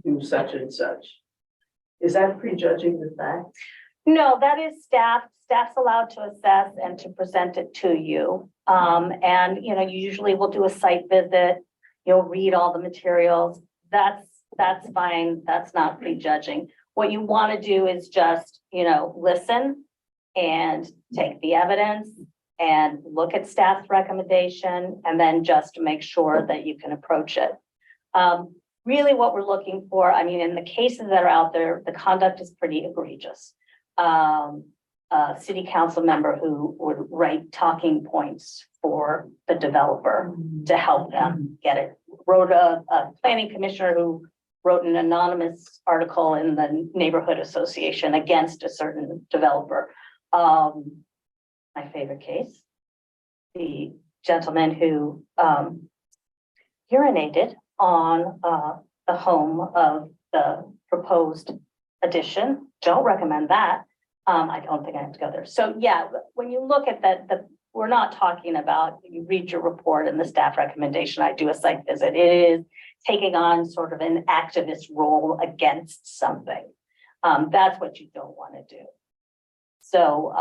do such and such. Is that prejudging the fact? No, that is staff. Staff's allowed to assess and to present it to you. And you usually will do a site visit. You'll read all the materials. That's fine. That's not prejudging. What you want to do is just, listen and take the evidence and look at staff's recommendation and then just make sure that you can approach it. Really what we're looking for, in the cases that are out there, the conduct is pretty egregious. A city council member who would write talking points for the developer to help them get it. Wrote a planning commissioner who wrote an anonymous article in the neighborhood association against a certain developer. My favorite case, the gentleman who urinated on the home of the proposed addition. Don't recommend that. I don't think I have to go there. So yeah, when you look at that, we're not talking about, you read your report and the staff recommendation, I do a site visit. It is taking on sort of an activist role against something. That's what you don't want to do. So,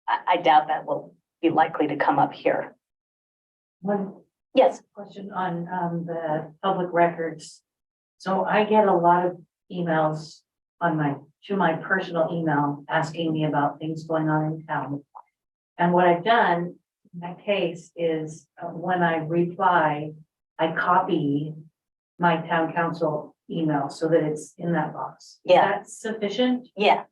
I doubt that will be likely to come up here. One Yes, question on, the public records. So I get a lot of emails to my personal email asking me about things going on in town. And what I've done in that case is, when I reply, I copy my town council email so that it's in that box. Is Yeah. that sufficient? yeah.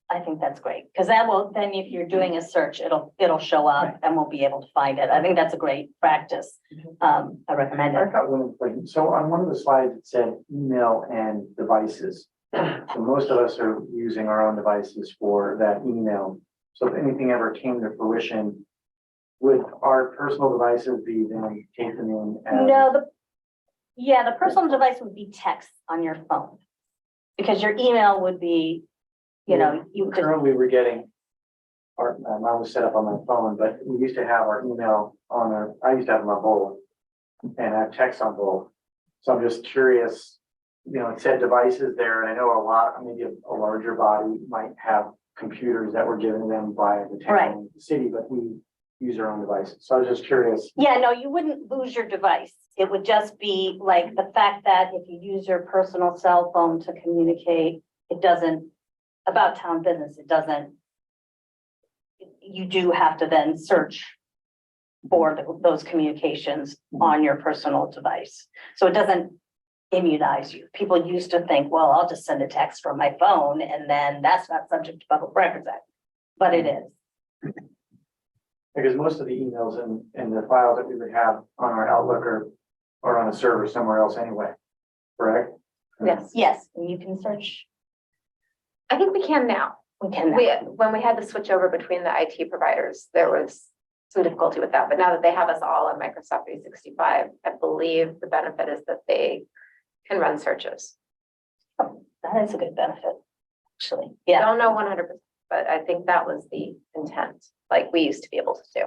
I think that's great, because that will, then if you're doing a search, it'll show up Right. and we'll be able to find it. I think that's a great practice. I recommend I it. got one question. So on one of the slides, it said email and devices. So most of us are using our own devices for that email. So if anything ever came to fruition, would our personal devices be then taken in as? No, the personal device would be text on your phone. Because your email would be, you could, Currently, we're getting, mine was set up on my phone, but we used to have our email on I used to have them on both. And I have text on both. So I'm just curious, it said devices there, and I know maybe a larger body might have computers that were given to them by the Right. town, the city, but we use our own devices. So I was just curious. yeah, no, you wouldn't lose your device. It would just be like the fact that if you use your personal cell phone to communicate, it doesn't, about town business, it doesn't, you do have to then search for those communications on your personal device. So it doesn't immunize you. People used to think, well, I'll just send a text from my phone and then that's not subject to Public Records Act, but it is. Because most of the emails and the files that we would have on our Outlook are on a server somewhere else anyway, correct? Yes, Yes, and you can search, I think we can now. we can. When we had the switch over between the IT providers, there was some difficulty with that, but now that they have us all on Microsoft 365, I believe the benefit is that they can run searches. That is a good benefit, actually. I Yeah, don't know 100%, but I think that was the intent, like we used to be able to do.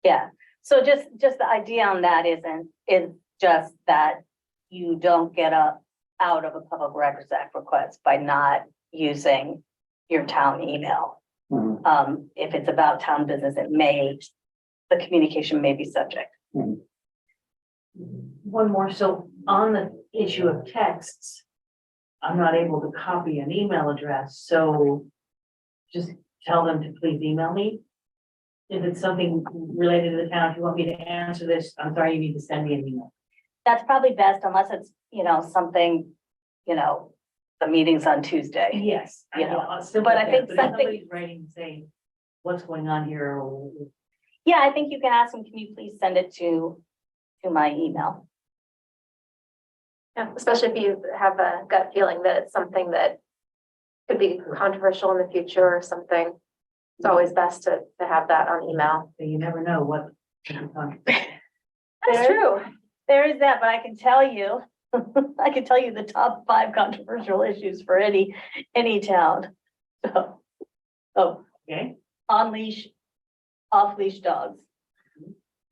yeah. So just the idea on that is just that you don't get out of a Public Records Act request by not using your town email. Mhm. If it's about town business, the communication may be subject. One more, so on the issue of texts, I'm not able to copy an email address, so just tell them to please email me. If it's something related to the town, if you want me to answer this, I'm sorry, you need to send me an email. That's probably best unless it's, something, the meeting's on Tuesday. Yes. You know, I'll still but get I there, think but if something- somebody's writing and saying, what's going on here, or Yeah, I think you can ask them, can you please send it to my email? Yeah, especially if you have a gut feeling that it's something that could be controversial in the future or something. It's always best to have that on email. you never know what. That's true. There is that, but I can tell you, I can tell you the top 5 controversial issues for any town. So, Okay, on leash, off leash dogs.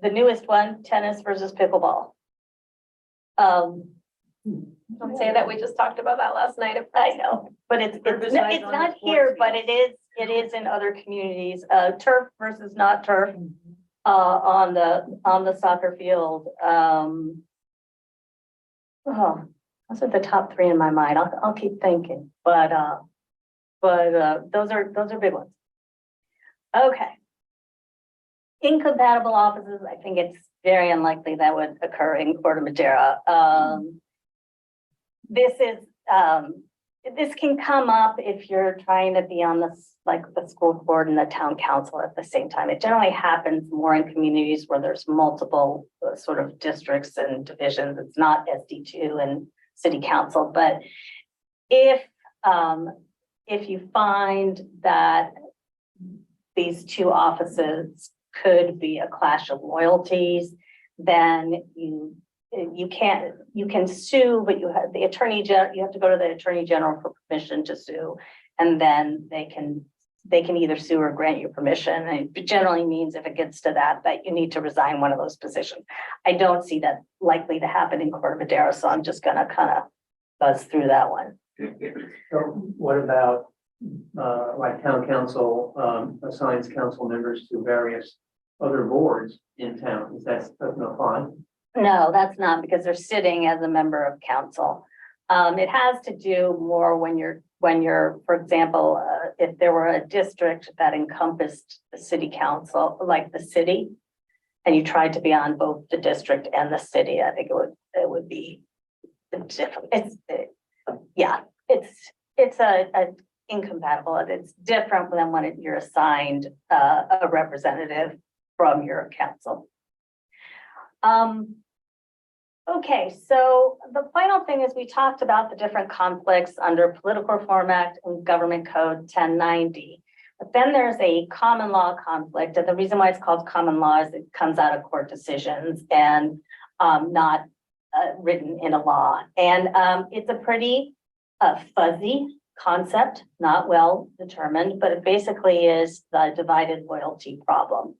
The newest one, tennis versus pickleball. Don't say that, we just talked about that last night. I know, but it's Herbicides on not the here, sports but fields. it is in other communities, turf versus not turf, on the soccer field, those are the top 3 in my mind, I'll keep thinking, but those are big ones. Okay. Incompatible offices, I think it's very unlikely that would occur in Corte Madera. This can come up if you're trying to be on the school board and the town council at the same time. It generally happens more in communities where there's multiple sort of districts and divisions. It's not SD2 and city council, but if you find that these 2 offices could be a clash of loyalties, then you can sue, but you have you have to go to the attorney general for permission to sue. And then they can either sue or grant you permission. And it generally means if it gets to that you need to resign one of those positions. I don't see that likely to happen in Corte Madera, so I'm just gonna kind of buzz through that one. So what about, like town council, assigns council members to various other boards in town? Is that doesn't apply? No, that's not because they're sitting as a member of council. It has to do more when you're, for example, if there were a district that encompassed the city council, like the city, and you tried to be on both the district and the city, I think it would be different. It's a incompatible. It's different than when you're assigned a representative from your council. Okay, so the final thing is we talked about the different conflicts under Political Reform Act and Government Code 1090. But then there's a common law conflict, and the reason why it's called common law is it comes out of court decisions and not written in a law. And it's a pretty fuzzy concept, not well determined, but it basically is the divided loyalty problem.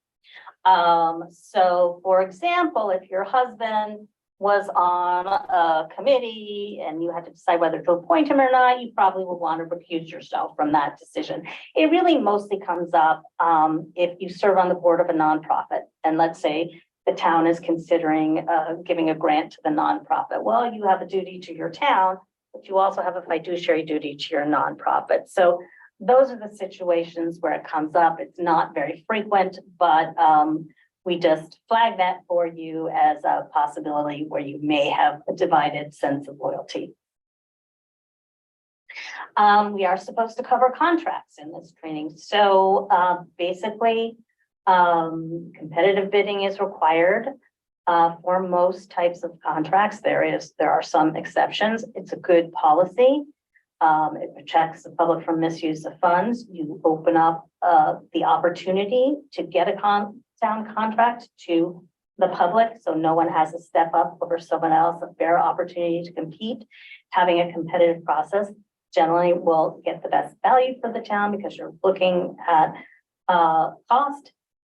So for example, if your husband was on a committee and you had to decide whether to appoint him or not, you probably would want to recuse yourself from that decision. It really mostly comes up if you serve on the board of a nonprofit, and let's say the town is considering giving a grant to the nonprofit. Well, you have a duty to your town, but you also have a fiduciary duty to your nonprofit. So those are the situations where it comes up. It's not very frequent, but we just flag that for you as a possibility where you may have a divided sense of loyalty. We are supposed to cover contracts in this training. So basically, competitive bidding is required for most types of contracts. There are some exceptions. It's a good policy. It protects the public from misuse of funds. You open up the opportunity to get a town contract to the public, so no one has to step up over someone else. A fair opportunity to compete. Having a competitive process generally will get the best value for the town because you're looking at cost,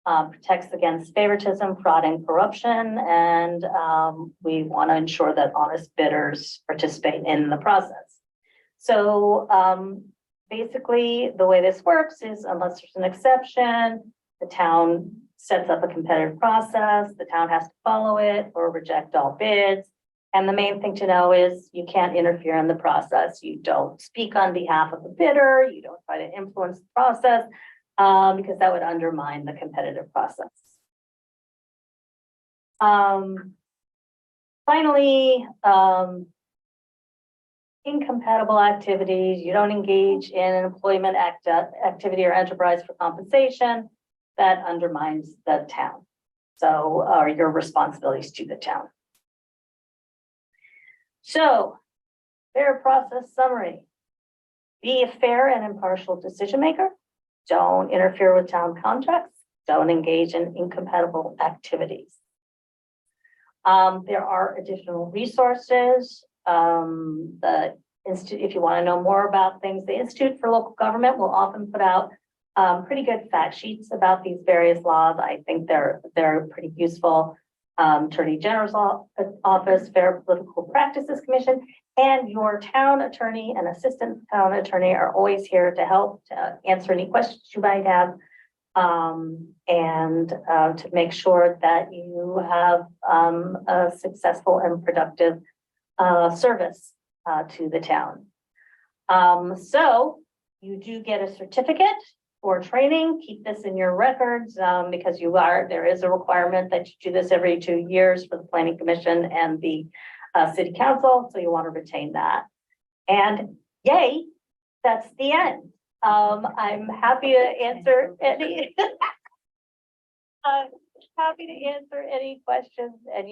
protects against favoritism, fraud, and corruption, and we want to ensure that honest bidders participate in the process. So basically, the way this works is unless there's an exception, the town sets up a competitive process, the town has to follow it or reject all bids. And the main thing to know is you can't interfere in the process. You don't speak on behalf of the bidder. You don't try to influence the process because that would undermine the competitive process. Finally, incompatible activities. You don't engage in an employment activity or enterprise for compensation. That undermines the town. So are your responsibilities to the town. So, fair process summary. Be a fair and impartial decision maker. Don't interfere with town contracts. Don't engage in incompatible activities. There are additional resources. If you want to know more about things, the Institute for Local Government will often put out pretty good fact sheets about these various laws. I think they're pretty useful. Attorney General's Office, Fair Political Practices Commission, and your town attorney and assistant town attorney are always here to help to answer any questions you might have, and to make sure that you have a successful and productive service to the town. So you do get a certificate for training. Keep this in your records because there is a requirement that you do this every 2 years for the Planning Commission and the City Council. So you want to retain that. And yay, that's the end. I'm happy to answer any questions. And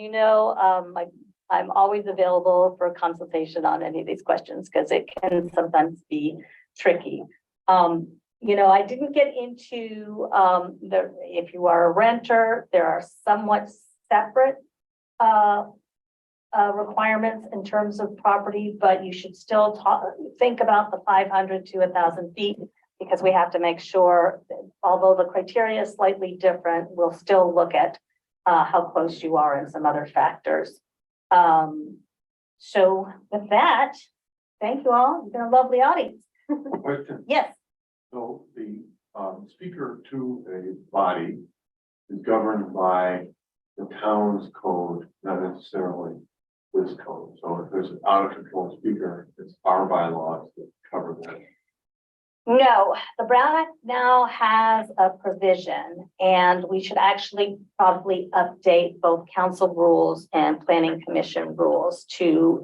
I'm always available for a consultation on any of these questions because it can sometimes be tricky. I didn't get into if you are a renter, there are somewhat separate requirements in terms of property, but you should still think about the 500 to 1,000 feet because we have to make sure that although the criteria is slightly different, we'll still look at how close you are and some other factors. So with that, Thank you all. You've been a lovely audience. Question, Yes, so the, speaker to a body is governed by the town's code, not necessarily this code. So if there's an out of control speaker, it's our bylaws that cover that. no, the Brown Act now has a provision, and we should actually probably update both council rules and planning commission rules to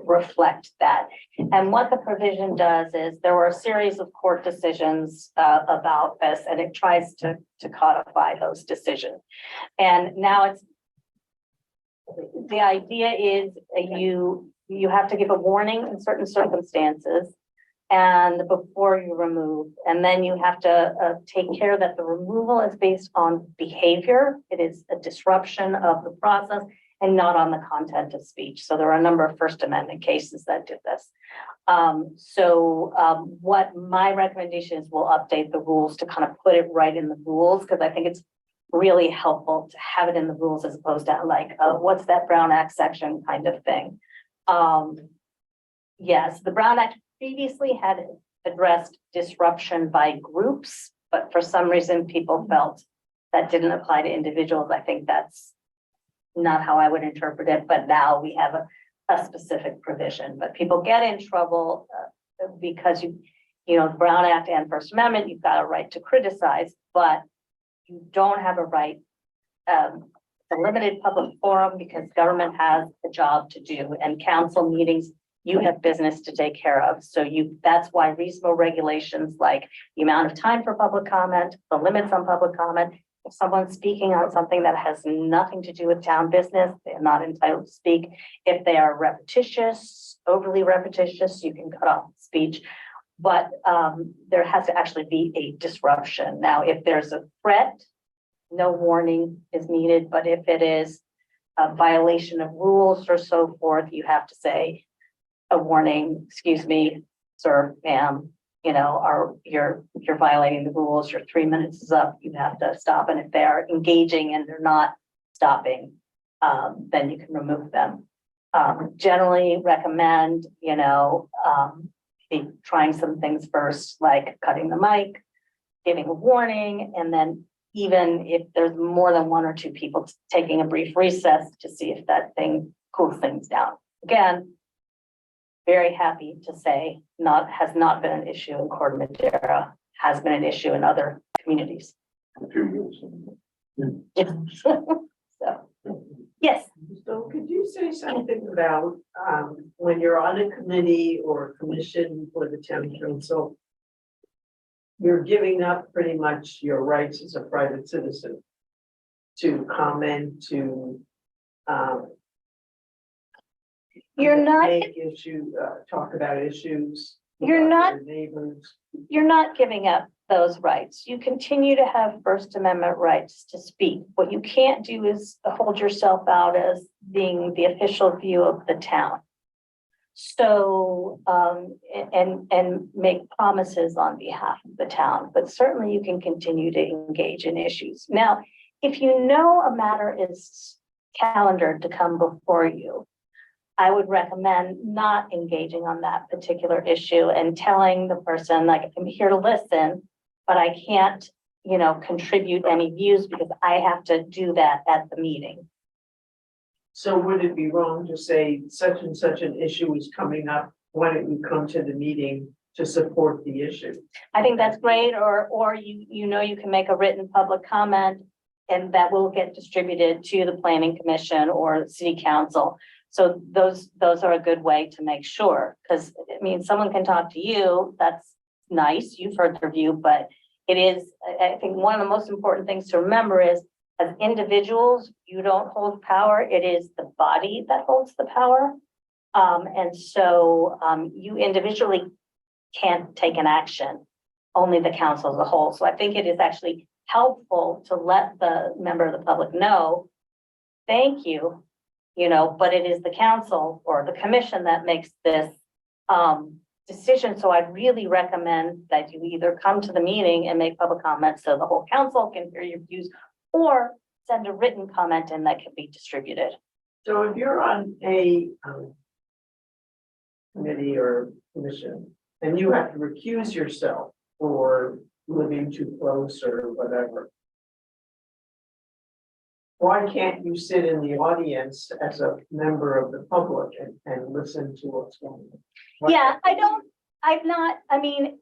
reflect that. And what the provision does is there were a series of court decisions about this, and it tries to codify those decisions. And now the idea is you have to give a warning in certain circumstances and before you remove, and then you have to take care that the removal is based on behavior. It is a disruption of the process and not on the content of speech. So there are a number of First Amendment cases that did this. What my recommendation is, we'll update the rules to kind of put it right in the rules, because I think it's really helpful to have it in the rules as opposed to like, what's that Brown Act section kind of thing. Yes, the Brown Act previously had addressed disruption by groups, but for some reason people felt that didn't apply to individuals. I think that's not how I would interpret it, but now we have a specific provision. But people get in trouble because you know, the Brown Act and First Amendment, you've got a right to criticize, but you don't have a right, a limited public forum because government has a job to do, and council meetings, you have business to take care of. So that's why reasonable regulations like the amount of time for public comment, the limits on public comment. If someone's speaking on something that has nothing to do with town business, they're not entitled to speak. If they are repetitious, overly repetitious, you can cut off speech. But there has to actually be a disruption. Now, if there's a threat, no warning is needed. But if it is a violation of rules or so forth, you have to say a warning, excuse me, sir, ma'am, you know, you're violating the rules, your 3 minutes is up, you have to stop. And if they're engaging and they're not stopping, then you can remove them. Generally recommend, you know, trying some things first, like cutting the mic, giving a warning, and then even if there's more than one or two people, taking a brief recess to see if that thing cools things down. Again, very happy to say has not been an issue in Corte Madera, has been an issue in other communities. For 2 years. So, yes. So could you say something about, when you're on a committee or a commission for the town council, you're giving up pretty much your rights as a private citizen to comment, to, You're not, make issue, talk about issues. You're talk not- to your neighbors. you're not giving up those rights. You continue to have First Amendment rights to speak. What you can't do is hold yourself out as being the official view of the town. So, and make promises on behalf of the town, but certainly you can continue to engage in issues. Now, if you know a matter is calendared to come before you, I would recommend not engaging on that particular issue and telling the person, like, I'm here to listen, but I can't, you know, contribute any views because I have to do that at the meeting. So would it be wrong to say such and such an issue is coming up? Why don't you come to the meeting to support the issue? I think that's great, or you know, you can make a written public comment and that will get distributed to the planning commission or the city council. So those are a good way to make sure, because I mean, someone can talk to you, that's nice, you've heard their view, but it is, I think one of the most important things to remember is as individuals, you don't hold power, it is the body that holds the power. And so you individually can't take an action, only the council as a whole. So I think it is actually helpful to let the member of the public know, thank you, you know, but it is the council or the commission that makes this decision. So I'd really recommend that you either come to the meeting and make public comments so the whole council can hear your views, or send a written comment in that can be distributed. So if you're on a committee or commission, and you have to recuse yourself for living too close or whatever. Why can't you sit in the audience as a member of the public and listen to what's going on? Yeah, I mean,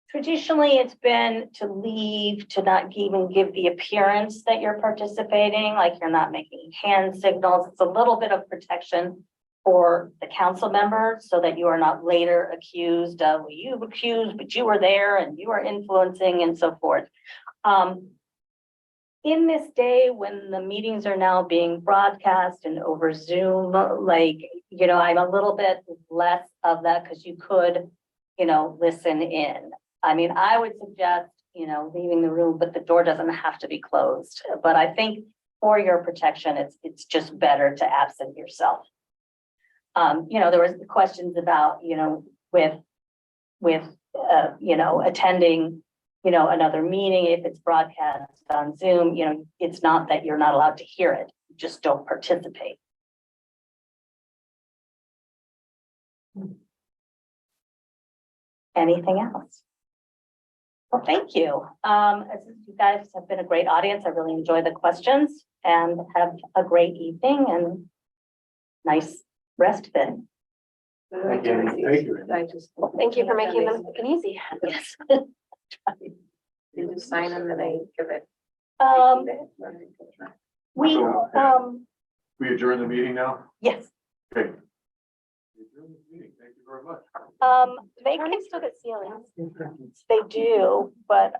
traditionally it's been to leave, to not even give the appearance that you're participating, like you're not making hand signals. It's a little bit of protection for the council members so that you are not later accused of, well, you accused, but you were there and you are influencing and so forth. In this day when the meetings are now being broadcast and over Zoom, like, you know, I'm a little bit less of that because you could, you know, listen in. I mean, I would suggest, you know, leaving the room, but the door doesn't have to be closed. But I think for your protection, it's just better to absent yourself. You know, there was questions about, you know, with you know, attending, you know, another meeting, if it's broadcast on Zoom, you know, it's not that you're not allowed to hear it, you just don't participate. Anything else? Well, thank you. You guys have been a great audience. I really enjoy the questions and have a great evening and nice rest then. Thank you. Thank you. Thank you for making them look easy. Yes. You just sign them and they give it. We, We adjourn the meeting now? yes, Okay. We adjourn the meeting. Thank you very much. they can still get ceilings. They do, but